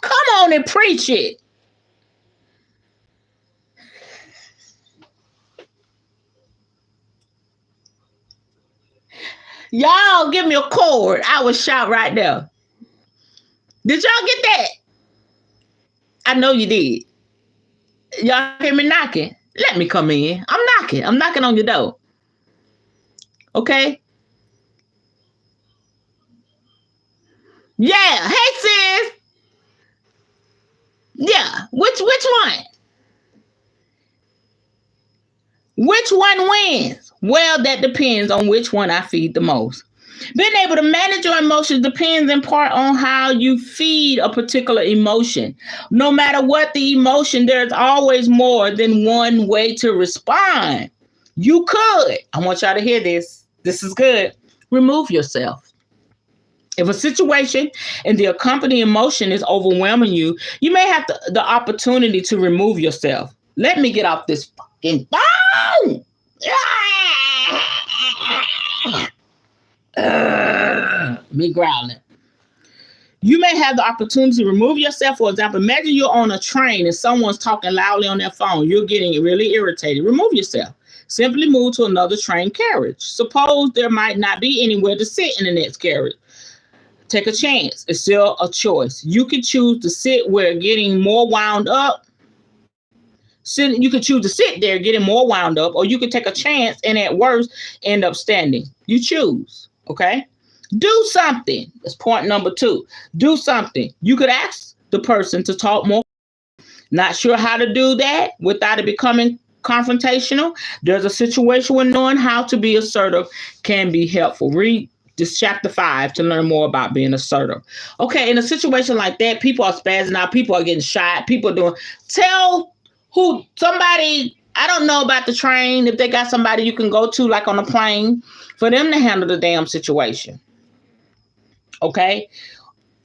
Come on and preach it. Y'all give me a chord. I would shout right there. Did y'all get that? I know you did. Y'all hear me knocking? Let me come in. I'm knocking. I'm knocking on your door. Okay? Yeah. Hey, sis. Yeah. Which one? Which one wins? Well, that depends on which one I feed the most. Being able to manage your emotions depends in part on how you feed a particular emotion. No matter what the emotion, there's always more than one way to respond. You could, I want y'all to hear this. This is good. Remove yourself. If a situation and the accompanying emotion is overwhelming you, you may have the opportunity to remove yourself. Let me get off this fucking phone. Me growling. You may have the opportunity to remove yourself. For example, imagine you're on a train and someone's talking loudly on their phone. You're getting really irritated. Remove yourself. Simply move to another train carriage. Suppose there might not be anywhere to sit in the next carriage. Take a chance. It's still a choice. You can choose to sit where getting more wound up. You can choose to sit there getting more wound up, or you can take a chance and at worst end up standing. You choose. Okay? Do something. That's point number 2. Do something. You could ask the person to talk more. Not sure how to do that without it becoming confrontational. There's a situation where knowing how to be assertive can be helpful. Read this chapter 5 to learn more about being assertive. Okay, in a situation like that, people are spazzing out, people are getting shot, people are doing. Tell somebody, I don't know about the train, if they got somebody you can go to, like on a plane, for them to handle the damn situation. Okay?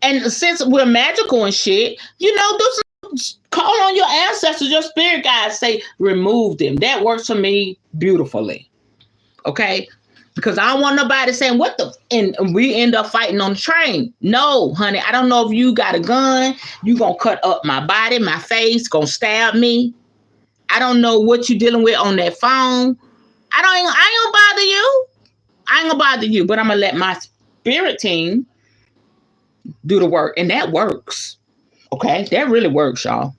And since we're magical and shit, do some, call on your ancestors, your spirit guides, say, remove them. That works for me beautifully. Okay? Because I don't want nobody saying, and we end up fighting on the train. No, honey, I don't know if you got a gun. You going to cut up my body, my face, going to stab me. I don't know what you're dealing with on that phone. I ain't going to bother you. I ain't going to bother you, but I'm going to let my spirit team do the work. And that works. Okay? That really works, y'all.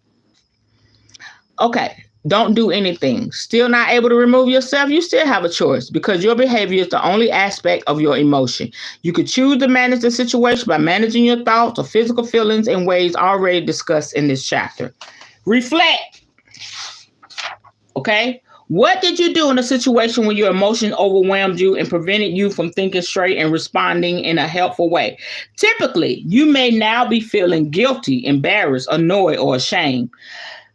Okay. don't do anything. Still not able to remove yourself? You still have a choice because your behavior is the only aspect of your emotion. You could choose to manage the situation by managing your thoughts or physical feelings in ways already discussed in this chapter. Reflect. Okay? What did you do in a situation when your emotion overwhelmed you and prevented you from thinking straight and responding in a helpful way? Typically, you may now be feeling guilty, embarrassed, annoyed, or ashamed.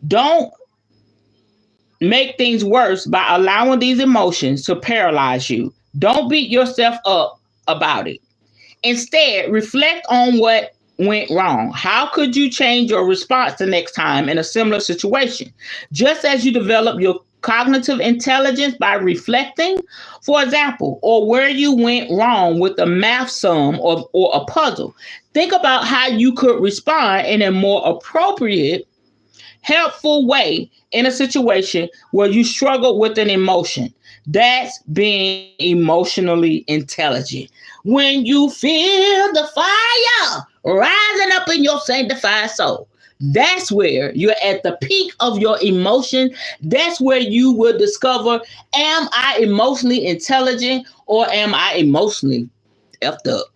Don't make things worse by allowing these emotions to paralyze you. Don't beat yourself up about it. Instead, reflect on what went wrong. How could you change your response the next time in a similar situation? Just as you develop your cognitive intelligence by reflecting, for example, or where you went wrong with a math sum or a puzzle. Think about how you could respond in a more appropriate, helpful way in a situation where you struggle with an emotion. That's being emotionally intelligent. When you feel the fire rising up in your sanctified soul, that's where you're at the peak of your emotion. That's where you will discover, am I emotionally intelligent or am I emotionally effed up?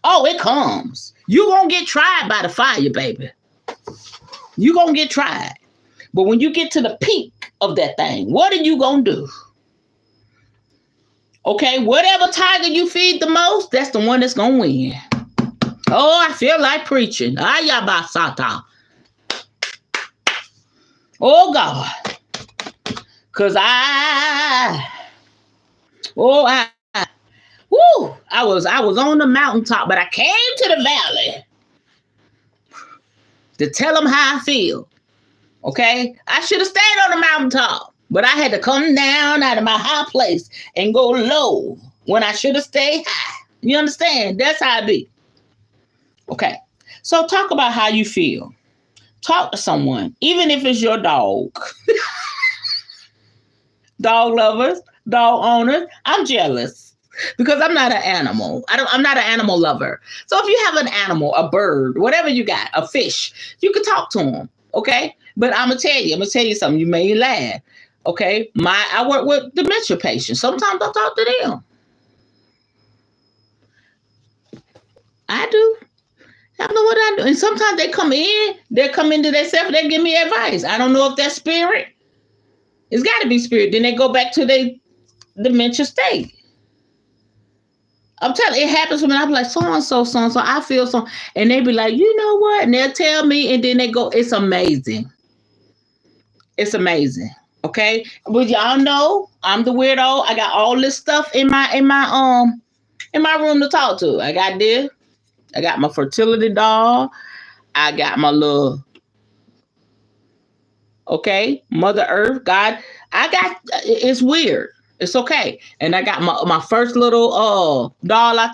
Oh, it comes. You won't get tried by the fire, baby. You gonna get tried. But when you get to the peak of that thing, what are you gonna do? Okay, whatever tiger you feed the most, that's the one that's gonna win. Oh, I feel like preaching. Ayabasata. Oh God. Cause I was on the mountaintop, but I came to the valley to tell them how I feel. Okay? I should have stayed on the mountaintop, but I had to come down out of my high place and go low when I should have stayed high. You understand? That's how it be. Okay. So talk about how you feel. Talk to someone, even if it's your dog. Dog lovers, dog owners, I'm jealous because I'm not an animal. I'm not an animal lover. So if you have an animal, a bird, whatever you got, a fish, you can talk to them. Okay. But I'm gonna tell you something. You may laugh. Okay. I work with dementia patients. Sometimes I talk to them. I do. I know what I do. And sometimes they come into themselves, they give me advice. I don't know if that's spirit. It's got to be spirit. Then they go back to their dementia state. I'm telling you, it happens when I'm like, so-and-so, I feel so. And they be like, you know what? And they'll tell me, and then they go, it's amazing. It's amazing. Okay. But y'all know I'm the weirdo. I got all this stuff in my room to talk to. I got this. I got my fertility doll. I got my little, okay, Mother Earth, God. It's weird. It's okay. And I got my first little doll I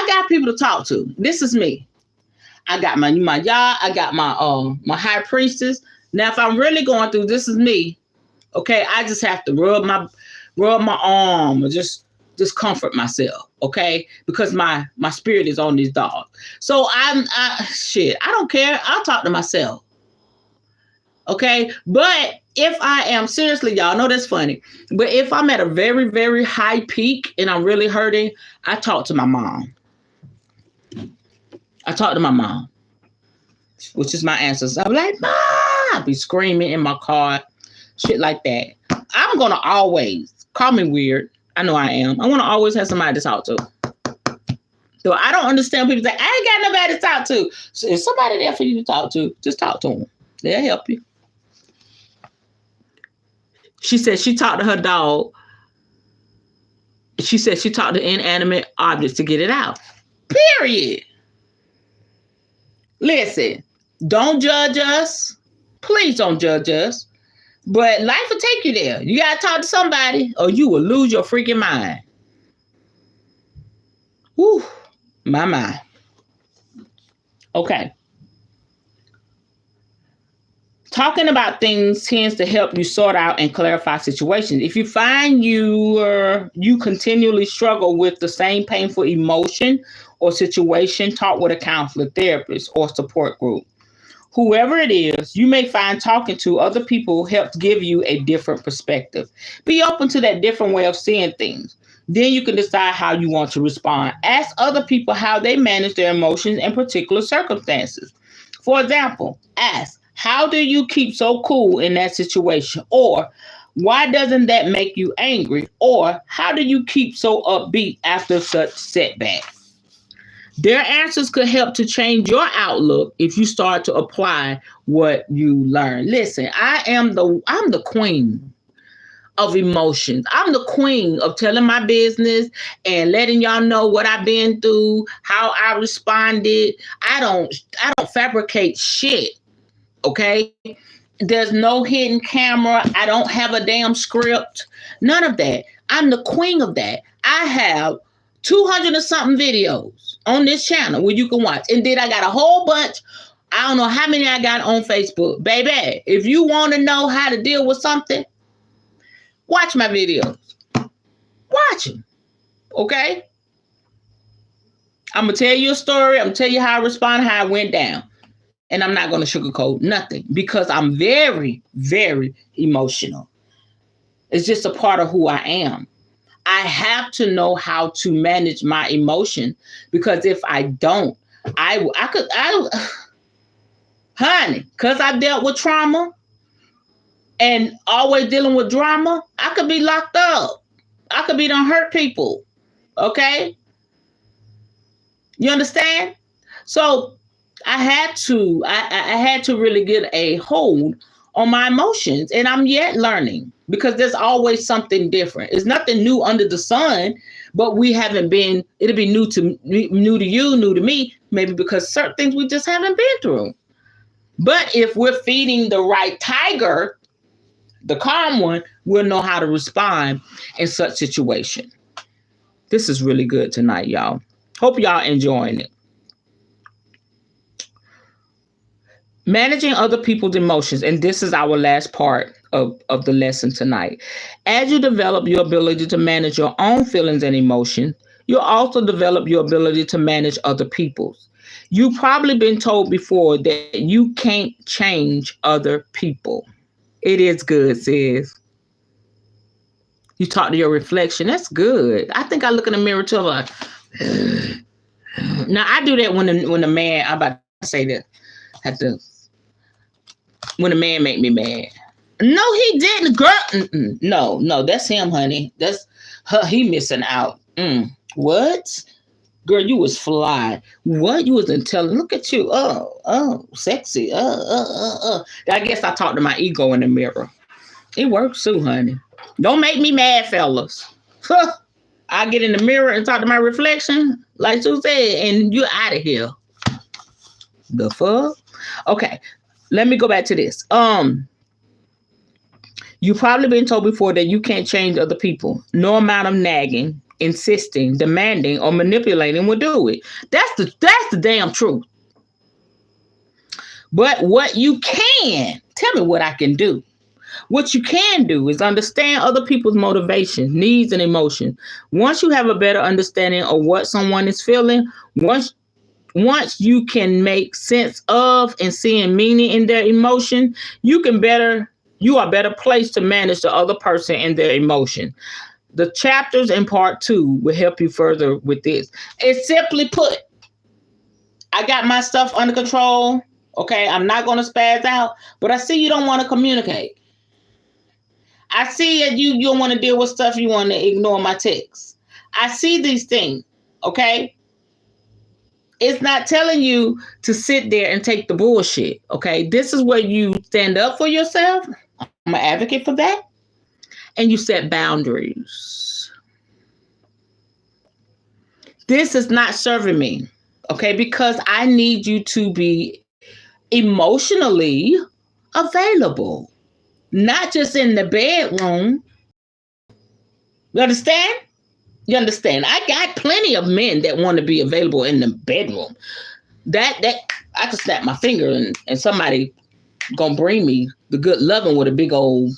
got people to talk to. This is me. I got my Yah. I got my high priestess. Now, if I'm really going through, this is me. Okay, I just have to rub my arm or just comfort myself, okay? Because my spirit is on these dogs. So I don't care. I'll talk to myself. Okay? But if I am, seriously, y'all know that's funny. But if I'm at a very, very high peak and I'm really hurting, I talk to my mom. I talk to my mom, which is my ancestors. I'm like, Mom! I'll be screaming in my car, shit like that. I'm going to always, call me weird. I know I am. I want to always have somebody to talk to. So I don't understand people say, I ain't got nobody to talk to. So if somebody there for you to talk to, just talk to them. They'll help you. She said she talked to her dog. She said she talked to inanimate objects to get it out. Period. Listen, don't judge us. Please don't judge us. But life will take you there. You got to talk to somebody or you will lose your freaking mind. Whew, my mind. Okay. Talking about things tends to help you sort out and clarify situations. If you find you continually struggle with the same painful emotion or situation, talk with a counselor, therapist, or support group. Whoever it is, you may find talking to other people helps give you a different perspective. Be open to that different way of seeing things. Then you can decide how you want to respond. Ask other people how they manage their emotions in particular circumstances. For example, ask, how do you keep so cool in that situation? Or why doesn't that make you angry? Or how do you keep so upbeat after such setback? Their answers could help to change your outlook if you start to apply what you learn. Listen, I'm the queen of emotions. I'm the queen of telling my business and letting y'all know what I've been through, how I responded. I don't fabricate shit. Okay? There's no hidden camera. I don't have a damn script. None of that. I'm the queen of that. I have 200 and something videos on this channel where you can watch. And then I got a whole bunch. I don't know how many I got on Facebook. Baby, if you want to know how to deal with something, watch my videos. Watch them. Okay? I'm going to tell you a story. I'm going to tell you how I responded, how I went down. And I'm not going to sugarcoat nothing because I'm very, very emotional. It's just a part of who I am. I have to know how to manage my emotion because if I don't, honey, because I dealt with trauma and always dealing with drama, I could be locked up. I could be done hurt people. Okay? You understand? So I had to really get a hold on my emotions, and I'm yet learning because there's always something different. It's nothing new under the sun, but we haven't been. It'll be new to you, new to me, maybe because certain things we just haven't been through. But if we're feeding the right tiger, the calm one, we'll know how to respond in such situation. This is really good tonight, y'all. Hope y'all enjoying it. Managing other people's emotions, and this is our last part of the lesson tonight. As you develop your ability to manage your own feelings and emotions, you'll also develop your ability to manage other people's. You've probably been told before that you can't change other people. It is good, sis. You talk to your reflection. That's good. I think I look in the mirror too, like, now I do that when the man, I'm about to say that, have to, when a man make me mad. No, he didn't, girl. No, that's him, honey. That's her. He missing out. What? Girl, you was fly. What? You was intelligent. Look at you. Oh, sexy. I guess I talked to my ego in the mirror. It works too, honey. Don't make me mad, fellas. I get in the mirror and talk to my reflection, like Sue said, and you're out of here. The fuck? Okay, let me go back to this. You've probably been told before that you can't change other people. No amount of nagging, insisting, demanding, or manipulating will do it. That's the damn truth. But what you can, tell me what I can do. What you can do is understand other people's motivations, needs, and emotions. Once you have a better understanding of what someone is feeling, once you can make sense of and seeing meaning in their emotion, you are better placed to manage the other person and their emotion. The chapters in part 2 will help you further with this. It's simply put, I got my stuff under control. Okay, I'm not going to spaz out, but I see you don't want to communicate. I see that you don't want to deal with stuff. You want to ignore my texts. I see these things. Okay. It's not telling you to sit there and take the bullshit. Okay. This is where you stand up for yourself. I'm an advocate for that. And you set boundaries. This is not serving me. Okay. Because I need you to be emotionally available. Not just in the bedroom. You understand? You understand? I got plenty of men that want to be available in the bedroom. That I could snap my finger and somebody gonna bring me the good loving with a big old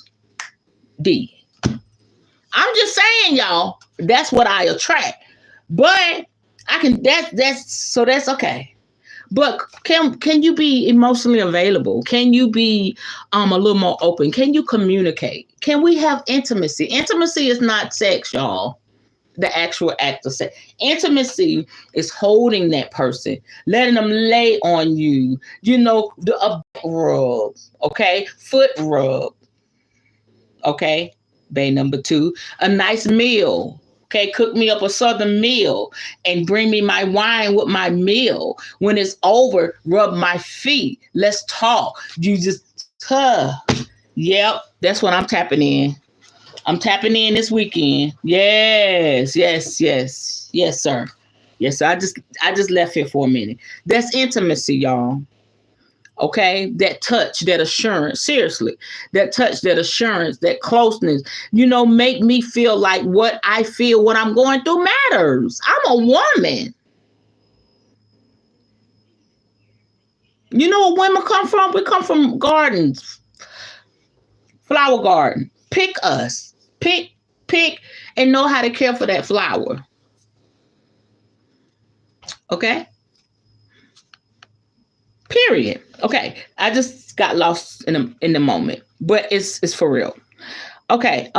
D. I'm just saying, y'all, that's what I attract. But I can that's okay. But can you be emotionally available? Can you be a little more open? Can you communicate? Can we have intimacy? Intimacy is not sex, y'all. The actual act of sex. Intimacy is holding that person, letting them lay on you, a rub, okay, foot rub, okay. Bay number 2, a nice meal. Okay, cook me up a southern meal and bring me my wine with my meal. When it's over, rub my feet. Let's talk. You just, yep, that's what I'm tapping in. I'm tapping in this weekend. Yes, yes, yes, yes, sir. Yes, sir. I just left here for a minute. That's intimacy, y'all. Okay, that touch, that assurance, seriously, that touch, that assurance, that closeness, make me feel like what I feel, what I'm going through matters. I'm a woman. You know where women come from? We come from gardens, flower garden. Pick us, pick, and know how to care for that flower. Okay. Period. Okay. I just got lost in the moment, but it's for real. Okay.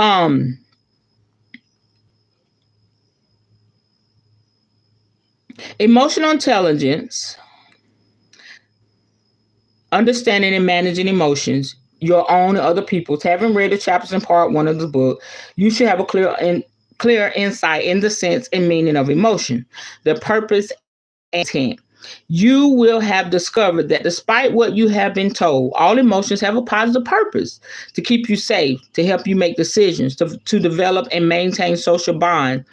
Emotional intelligence, understanding and managing emotions, your own and other people's. Having read the chapters in part 1 of the book, you should have a clear insight in the sense and meaning of emotion, the purpose and intent. You will have discovered that despite what you have been told, all emotions have a positive purpose to keep you safe, to help you make decisions, to develop and maintain social bonds,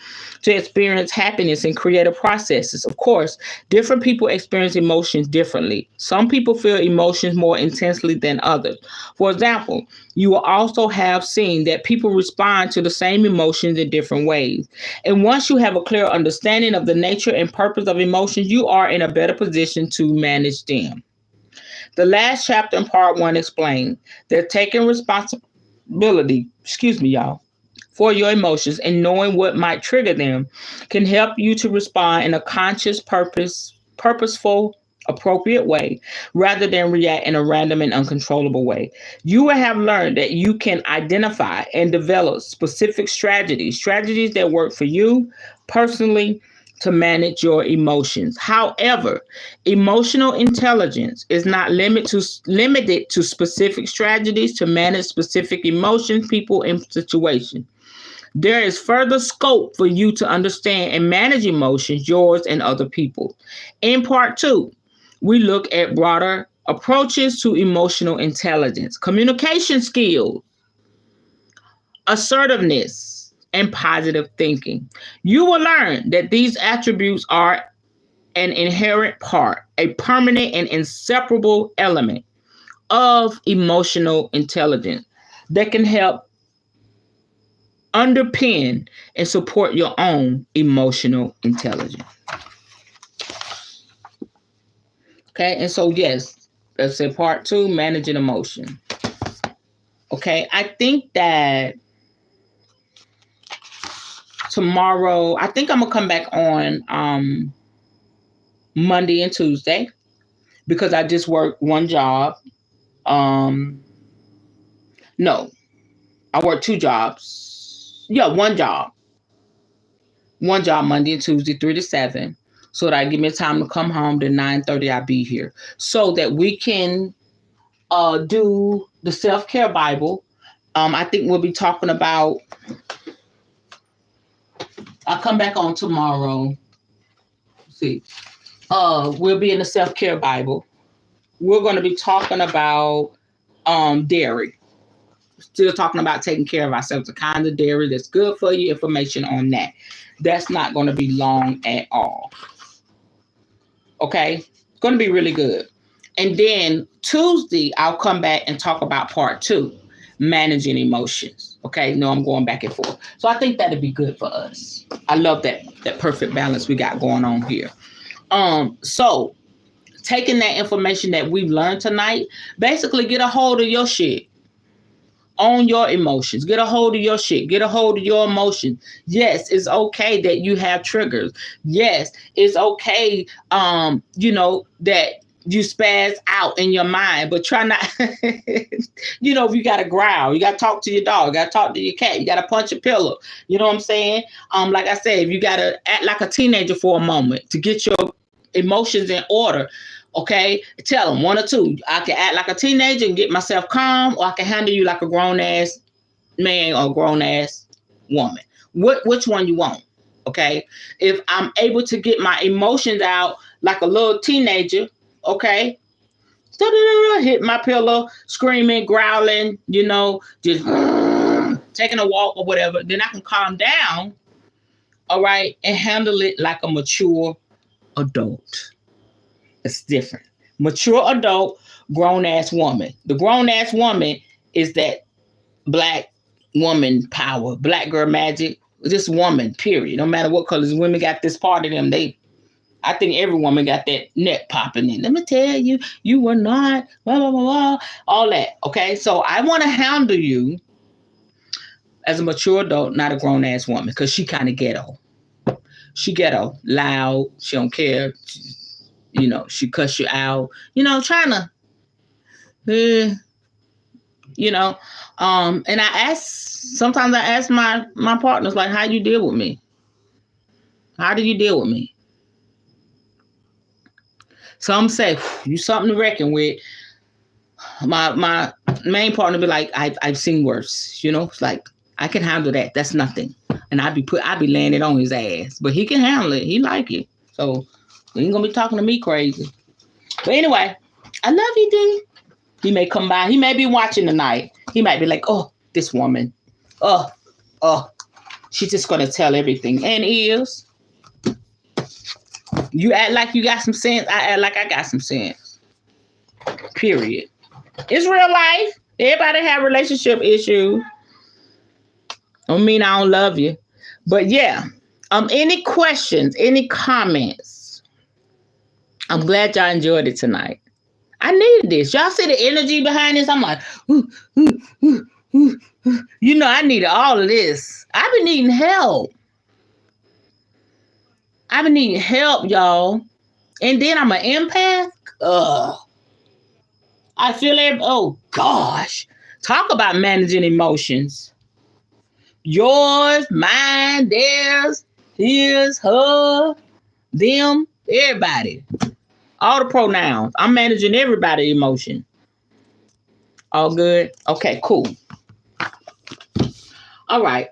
to experience happiness and creative processes. Of course, different people experience emotions differently. Some people feel emotions more intensely than others. For example, you will also have seen that people respond to the same emotions in different ways. And once you have a clear understanding of the nature and purpose of emotions, you are in a better position to manage them. The last chapter in part 1 explains that taking responsibility, y'all, for your emotions and knowing what might trigger them can help you to respond in a conscious, purposeful, appropriate way rather than react in a random and uncontrollable way. You will have learned that you can identify and develop specific strategies that work for you personally to manage your emotions. However, emotional intelligence is not limited to specific strategies to manage specific emotions, people, and situations. There is further scope for you to understand and manage emotions, yours and other people. In part 2, we look at broader approaches to emotional intelligence, communication skills, assertiveness, and positive thinking. You will learn that these attributes are an inherent part, a permanent and inseparable element of emotional intelligence that can help underpin and support your own emotional intelligence. Okay, and so yes, that's in part 2, managing emotion. Okay, I think that tomorrow, I think I'm gonna come back on Monday and Tuesday because I just worked one job. No, I worked 2 jobs. Yeah, one job. One job Monday and Tuesday, 3 to 7. So that give me time to come home to 9:30. I'll be here. So that we can do the self-care Bible. I think we'll be talking about, I'll come back on tomorrow. Let's see. We'll be in the self-care Bible. We're going to be talking about dairy. Still talking about taking care of ourselves, the kind of dairy that's good for you, information on that. That's not going to be long at all. Okay? It's going to be really good. And then Tuesday, I'll come back and talk about part 2, managing emotions. Okay? No, I'm going back and forth. So I think that'd be good for us. I love that perfect balance we got going on here. So taking that information that we've learned tonight, basically get a hold of your shit. Own your emotions. Get a hold of your shit. Get a hold of your emotions. Yes, it's okay that you have triggers. Yes, it's okay, that you spaz out in your mind, but try not, if you got to growl, you got to talk to your dog, you got to talk to your cat, you got to punch a pillow. You know what I'm saying? Like I said, if you got to act like a teenager for a moment to get your emotions in order. Okay, tell them one or two. I can act like a teenager and get myself calm, or I can handle you like a grown ass man or grown ass woman. Which one you want? Okay, if I'm able to get my emotions out like a little teenager, okay, hit my pillow, screaming, growling, just taking a walk or whatever, then I can calm down, all right, and handle it like a mature adult. It's different. Mature adult, grown ass woman. The grown ass woman is that black woman power, black girl magic. This woman, period. No matter what colors, women got this part of them. I think every woman got that neck popping in. Let me tell you, you were not, blah, blah, blah, blah, all that. Okay, so I want to handle you as a mature adult, not a grown ass woman, because she kind of ghetto. She ghetto, loud. She don't care. She cuss you out, trying to, and sometimes I ask my partners, like, how you deal with me? How do you deal with me? Some say, you something to reckon with. My main partner be like, I've seen worse, it's like, I can handle that. That's nothing. And I be laying it on his ass, but he can handle it. He like it. So he ain't gonna be talking to me crazy. But anyway, I love you, D. He may come by. He may be watching tonight. He might be like, oh, this woman. Oh, she's just going to tell everything. And is. You act like you got some sense. I act like I got some sense. Period. It's real life. Everybody have relationship issues. Don't mean I don't love you. But yeah. Any questions? Any comments? I'm glad y'all enjoyed it tonight. I needed this. Y'all see the energy behind this? I'm like, ooh, ooh, ooh, ooh, ooh. I needed all of this. I've been needing help. Y'all. And then I'm an empath. I feel it. Oh, gosh. Talk about managing emotions. Yours, mine, theirs, his, her, them, everybody. All the pronouns. I'm managing everybody's emotion. All good? Okay, cool. All right.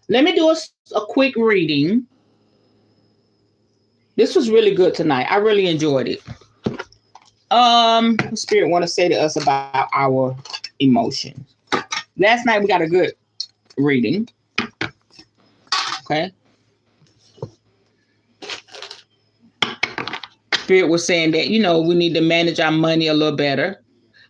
Let me do a quick reading. This was really good tonight. I really enjoyed it. Spirit want to say to us about our emotions. Last night we got a good reading. Okay. Spirit was saying that, we need to manage our money a little better,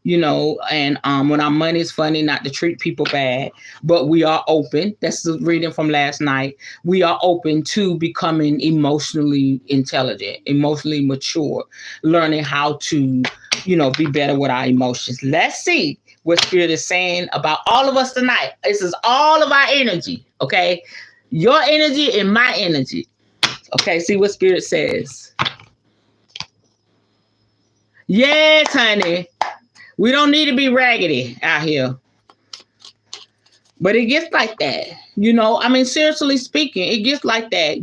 and when our money is funny, not to treat people bad, but we are open. That's the reading from last night. We are open to becoming emotionally intelligent, emotionally mature, learning how to, be better with our emotions. Let's see what Spirit is saying about all of us tonight. This is all of our energy, okay? Your energy and my energy. Okay, see what Spirit says. Yes, honey. We don't need to be raggedy out here. But it gets like that. Seriously speaking, it gets like that.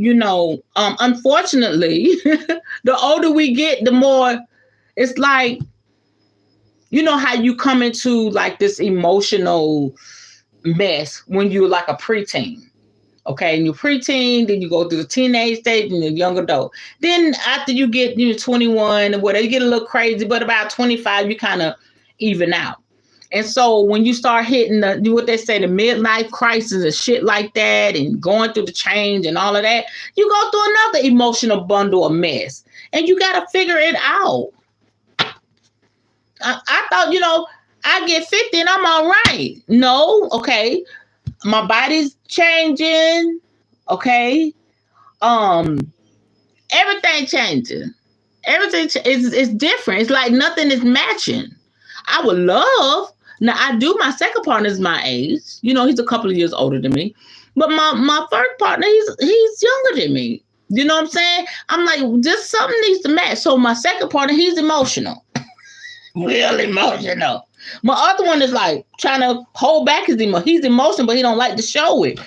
Unfortunately, the older we get, the more it's like, how you come into like this emotional mess when you're like a preteen. Okay, and you're preteen, then you go through the teenage stage and the young adult. Then after you get 21 or whatever, you get a little crazy, but about 25, you kind of even out. And so when you start hitting what they say, the midlife crisis and shit like that, and going through the change and all of that, you go through another emotional bundle of mess, and you got to figure it out. I thought, I get 50 and I'm all right. No, okay. My body's changing. Okay. Everything changing. Everything is different. It's like nothing is matching. I would love. Now I do. My second partner is my age. He's a couple of years older than me. But my first partner, he's younger than me. You know what I'm saying? I'm like, just something needs to match. So my second partner, he's emotional. Real emotional. My other one is like trying to hold back his emotion. He's emotional, but he don't like to show it.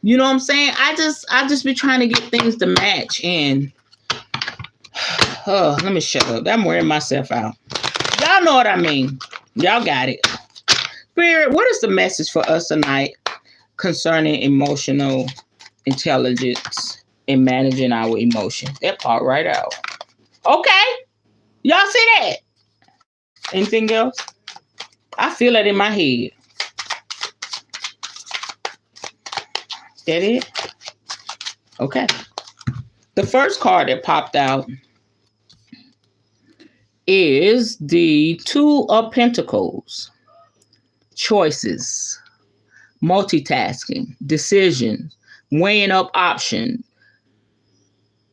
You know what I'm saying? I just be trying to get things to match. And let me shut up. I'm wearing myself out. Y'all know what I mean. Y'all got it. Spirit, what is the message for us tonight concerning emotional intelligence and managing our emotions? That part right out. Okay. Y'all see that? Anything else? I feel it in my head. That it? Okay. The first card that popped out is the Two of Pentacles. Choices, multitasking, decisions, weighing up options,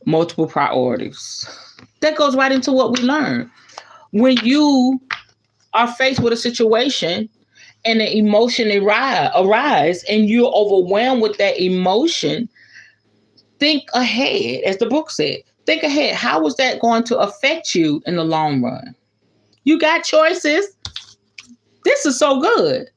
multiple priorities. That goes right into what we learned. When you are faced with a situation and an emotion arise and you're overwhelmed with that emotion, think ahead, as the book said. Think ahead. How is that going to affect you in the long run? You got choices. This is so good.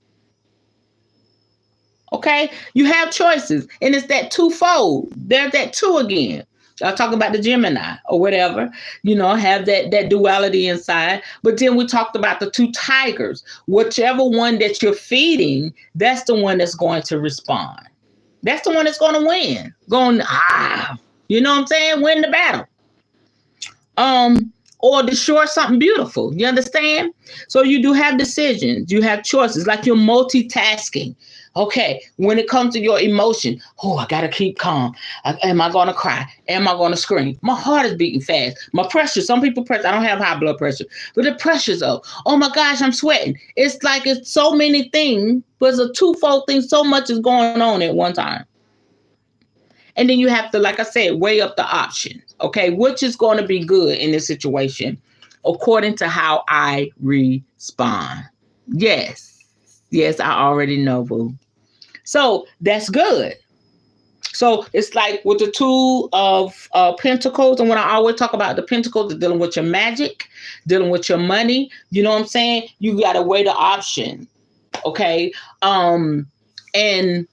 Okay? You have choices. And it's that twofold. There's that two again. I'll talk about the Gemini or whatever, have that duality inside. But then we talked about the two tigers. Whichever one that you're feeding, that's the one that's going to respond. That's the one that's going to win. You know what I'm saying? Win the battle. Or destroy something beautiful. You understand? So you do have decisions. You have choices. Like you're multitasking. Okay, when it comes to your emotion, I got to keep calm. Am I going to cry? Am I going to scream? My heart is beating fast. My pressure, some people pressure. I don't have high blood pressure, but the pressure's up. Oh my gosh, I'm sweating. It's like it's so many things, but it's a twofold thing. So much is going on at one time. And then you have to, like I said, weigh up the options. Okay, which is going to be good in this situation according to how I respond. Yes, I already know, boo. So that's good. So it's like with the Two of Pentacles. And when I always talk about the Pentacles, dealing with your magic, dealing with your money. You know what I'm saying? You got to weigh the option. Okay. And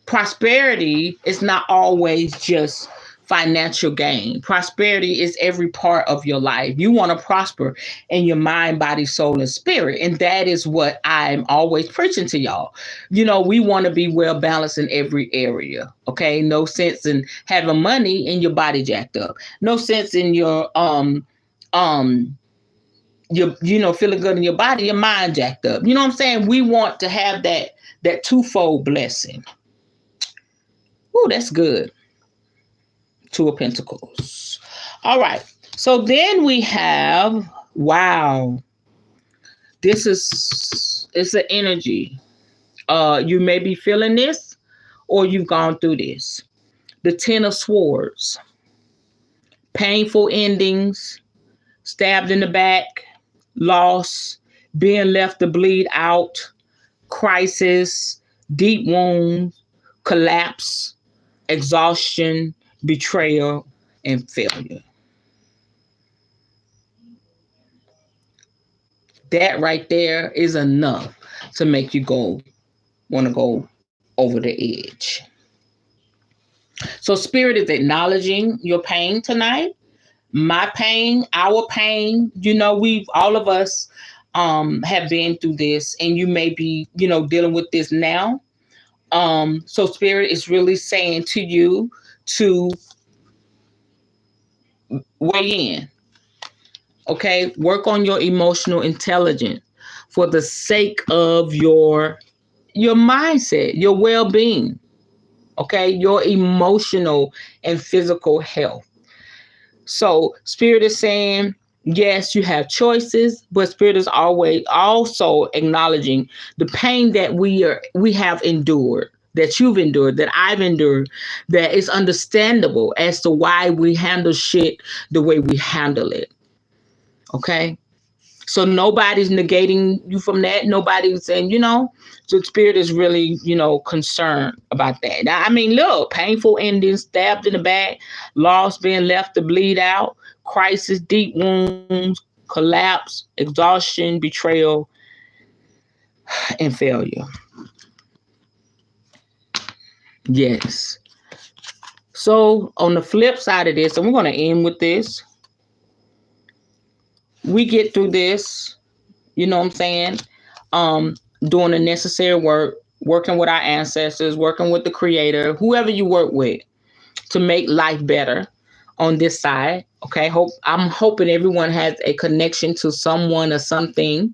prosperity is not always just financial gain. Prosperity is every part of your life. You want to prosper in your mind, body, soul, and spirit. And that is what I'm always preaching to y'all. We want to be well balanced in every area. Okay. No sense in having money and your body jacked up. No sense in your feeling good in your body, your mind jacked up. You know what I'm saying? We want to have that twofold blessing. Oh, that's good. Two of Pentacles. All right. So then we have, wow. It's an energy. You may be feeling this or you've gone through this. The Ten of Swords. Painful endings. Stabbed in the back. Loss. Being left to bleed out. Crisis. Deep wounds. Collapse. Exhaustion, betrayal, and failure. That right there is enough to make you want to go over the edge. So spirit is acknowledging your pain tonight. My pain, our pain. All of us have been through this, and you may be, dealing with this now. So spirit is really saying to you to weigh in. Okay. Work on your emotional intelligence for the sake of your mindset, your well-being. Okay. Your emotional and physical health. So spirit is saying, yes, you have choices, but spirit is always also acknowledging the pain that we have endured, that you've endured, that I've endured, that is understandable as to why we handle shit the way we handle it. Okay? So nobody's negating you from that. Nobody's saying, the spirit is really, concerned about that. Now, I mean, look, painful endings, stabbed in the back, loss, being left to bleed out, crisis, deep wounds, collapse, exhaustion, betrayal, and failure. Yes. So on the flip side of this, and we're going to end with this, we get through this, you know what I'm saying? Doing the necessary work, working with our ancestors, working with the creator, whoever you work with to make life better on this side. Okay. I'm hoping everyone has a connection to someone or something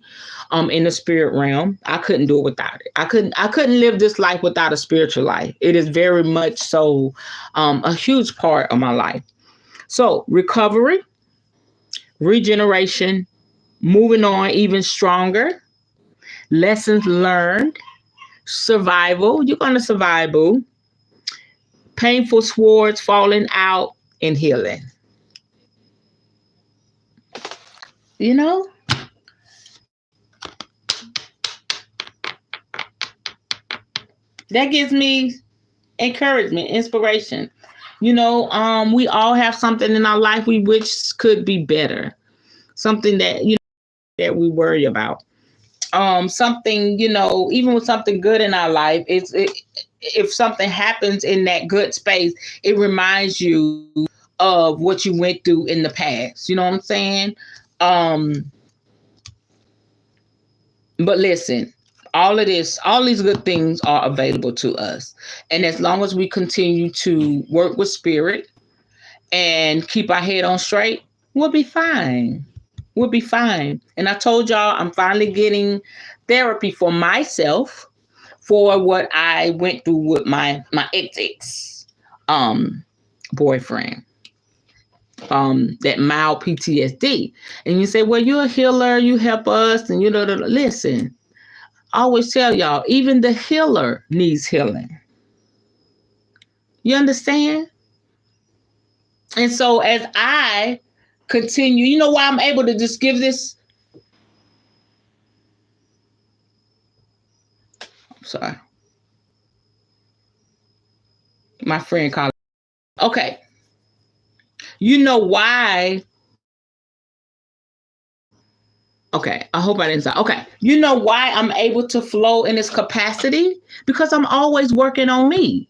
in the spirit realm. I couldn't do it without it. I couldn't live this life without a spiritual life. It is very much so a huge part of my life. So recovery, regeneration, moving on even stronger, lessons learned, survival. You're going to survive, boo. Painful swords falling out, and healing. You know? That gives me encouragement, inspiration. We all have something in our life we wish could be better. Something that, that we worry about. Something, even with something good in our life, if something happens in that good space, it reminds you of what you went through in the past. You know what I'm saying? But listen, all these good things are available to us. And as long as we continue to work with spirit and keep our head on straight, we'll be fine. We'll be fine. And I told y'all I'm finally getting therapy for myself for what I went through with my ex boyfriend. That mild PTSD. And you say, well, you're a healer, you help us, and listen. I always tell y'all, even the healer needs healing. You understand? And so as I continue, you know why I'm able to just give this? I'm sorry. My friend called. Okay. You know why? Okay. I hope I didn't say. Okay. You know why I'm able to flow in this capacity? Because I'm always working on me.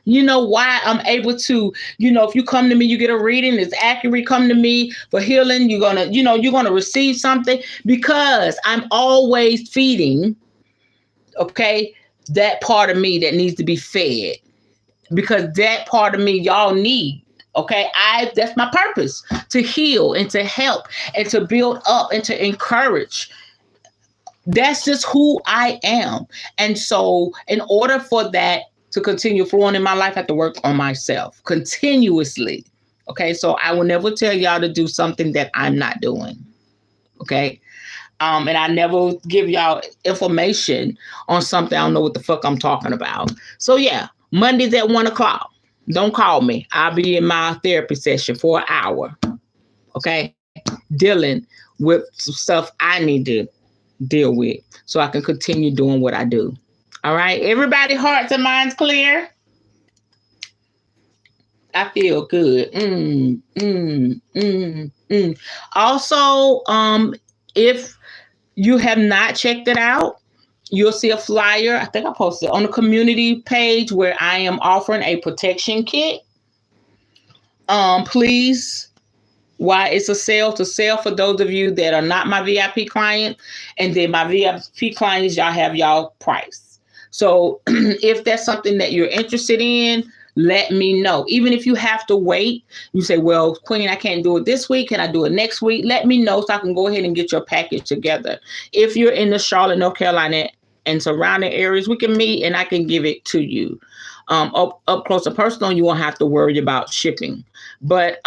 You know why I'm able to, if you come to me, you get a reading, it's accurate, come to me for healing, you're going to receive something because I'm always feeding, okay, that part of me that needs to be fed because that part of me y'all need. Okay, that's my purpose, to heal and to help and to build up and to encourage. That's just who I am. And so in order for that to continue flowing in my life, I have to work on myself continuously. Okay. So I will never tell y'all to do something that I'm not doing. Okay. And I never give y'all information on something I don't know what the fuck I'm talking about. So yeah, Mondays at 1:00. Don't call me. I'll be in my therapy session for an hour. Okay. Dealing with some stuff I need to deal with so I can continue doing what I do. All right. Everybody, hearts and minds clear? I feel good. Also, if you have not checked it out, you'll see a flyer. I think I posted on the community page where I am offering a protection kit. Please, why it's a sale to sell for those of you that are not my VIP client, and then my VIP clients, y'all have y'all price. So if that's something that you're interested in, let me know. Even if you have to wait, you say, well, Queen, I can't do it this week. Can I do it next week? Let me know so I can go ahead and get your package together. If you're in the Charlotte, North Carolina and surrounding areas, we can meet and I can give it to you. Up close and personal, you won't have to worry about shipping. But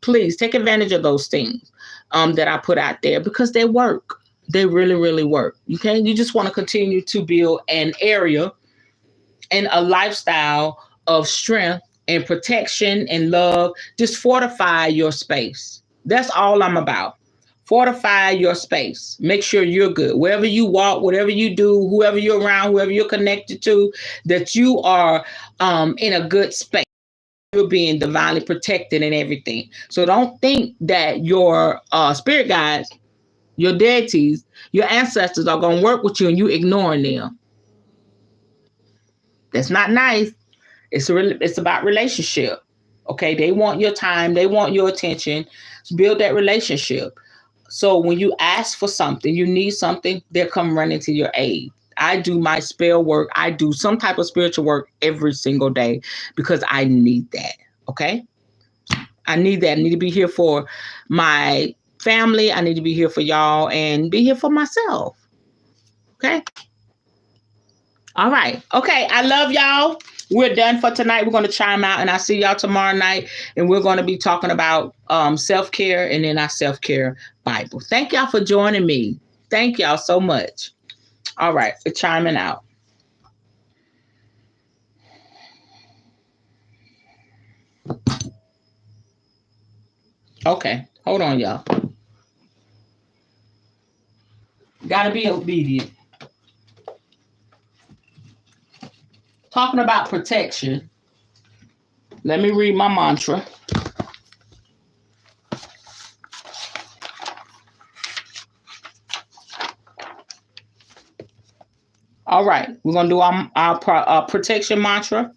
please take advantage of those things that I put out there because they work. They really, really work. You just want to continue to build an area and a lifestyle of strength and protection and love. Just fortify your space. That's all I'm about. Fortify your space. Make sure you're good. Wherever you walk, whatever you do, whoever you're around, whoever you're connected to, that you are in a good space. You're being divinely protected and everything. So don't think that your spirit guides, your deities, your ancestors are going to work with you and you ignoring them. That's not nice. It's about relationship. Okay, they want your time, they want your attention. Build that relationship. So when you ask for something, you need something, they'll come running to your aid. I do my spell work. I do some type of spiritual work every single day because I need that. Okay, I need that. I need to be here for my family. I need to be here for y'all and be here for myself. Okay. All right. Okay. I love y'all. We're done for tonight. We're going to chime out and I'll see y'all tomorrow night. And we're going to be talking about self-care and then our self-care Bible. Thank y'all for joining me. Thank y'all so much. All right. We're chiming out. Okay. Hold on, y'all. Gotta be obedient. Talking about protection. Let me read my mantra. All right, we're gonna do our protection mantra,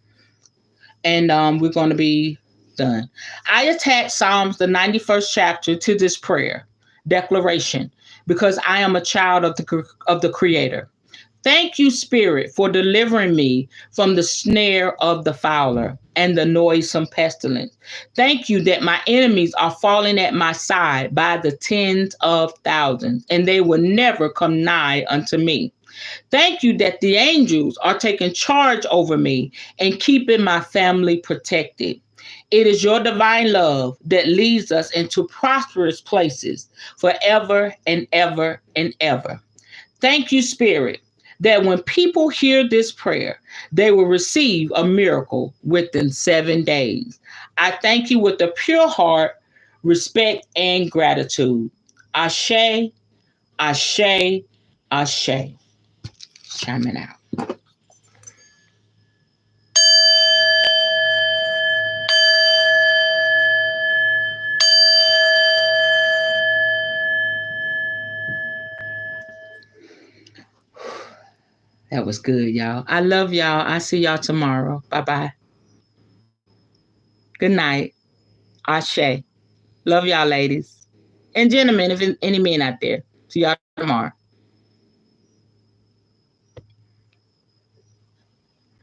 and we're gonna be done. I attach Psalms the 91st chapter to this prayer declaration because I am a child of the Creator. Thank you, Spirit, for delivering me from the snare of the fowler and the noisome pestilence. Thank you that my enemies are falling at my side by the tens of thousands, and they will never come nigh unto me. Thank you that the angels are taking charge over me and keeping my family protected. It is your divine love that leads us into prosperous places forever and ever and ever. Thank you, Spirit, that when people hear this prayer, they will receive a miracle within 7 days. I thank you with a pure heart, respect, and gratitude. Ashe, Ashe, Ashe. Chiming out. That was good, y'all. I love y'all. I see y'all tomorrow. Bye-bye. Good night. Ashe. Love y'all, ladies. And gentlemen, if any men out there. See y'all tomorrow.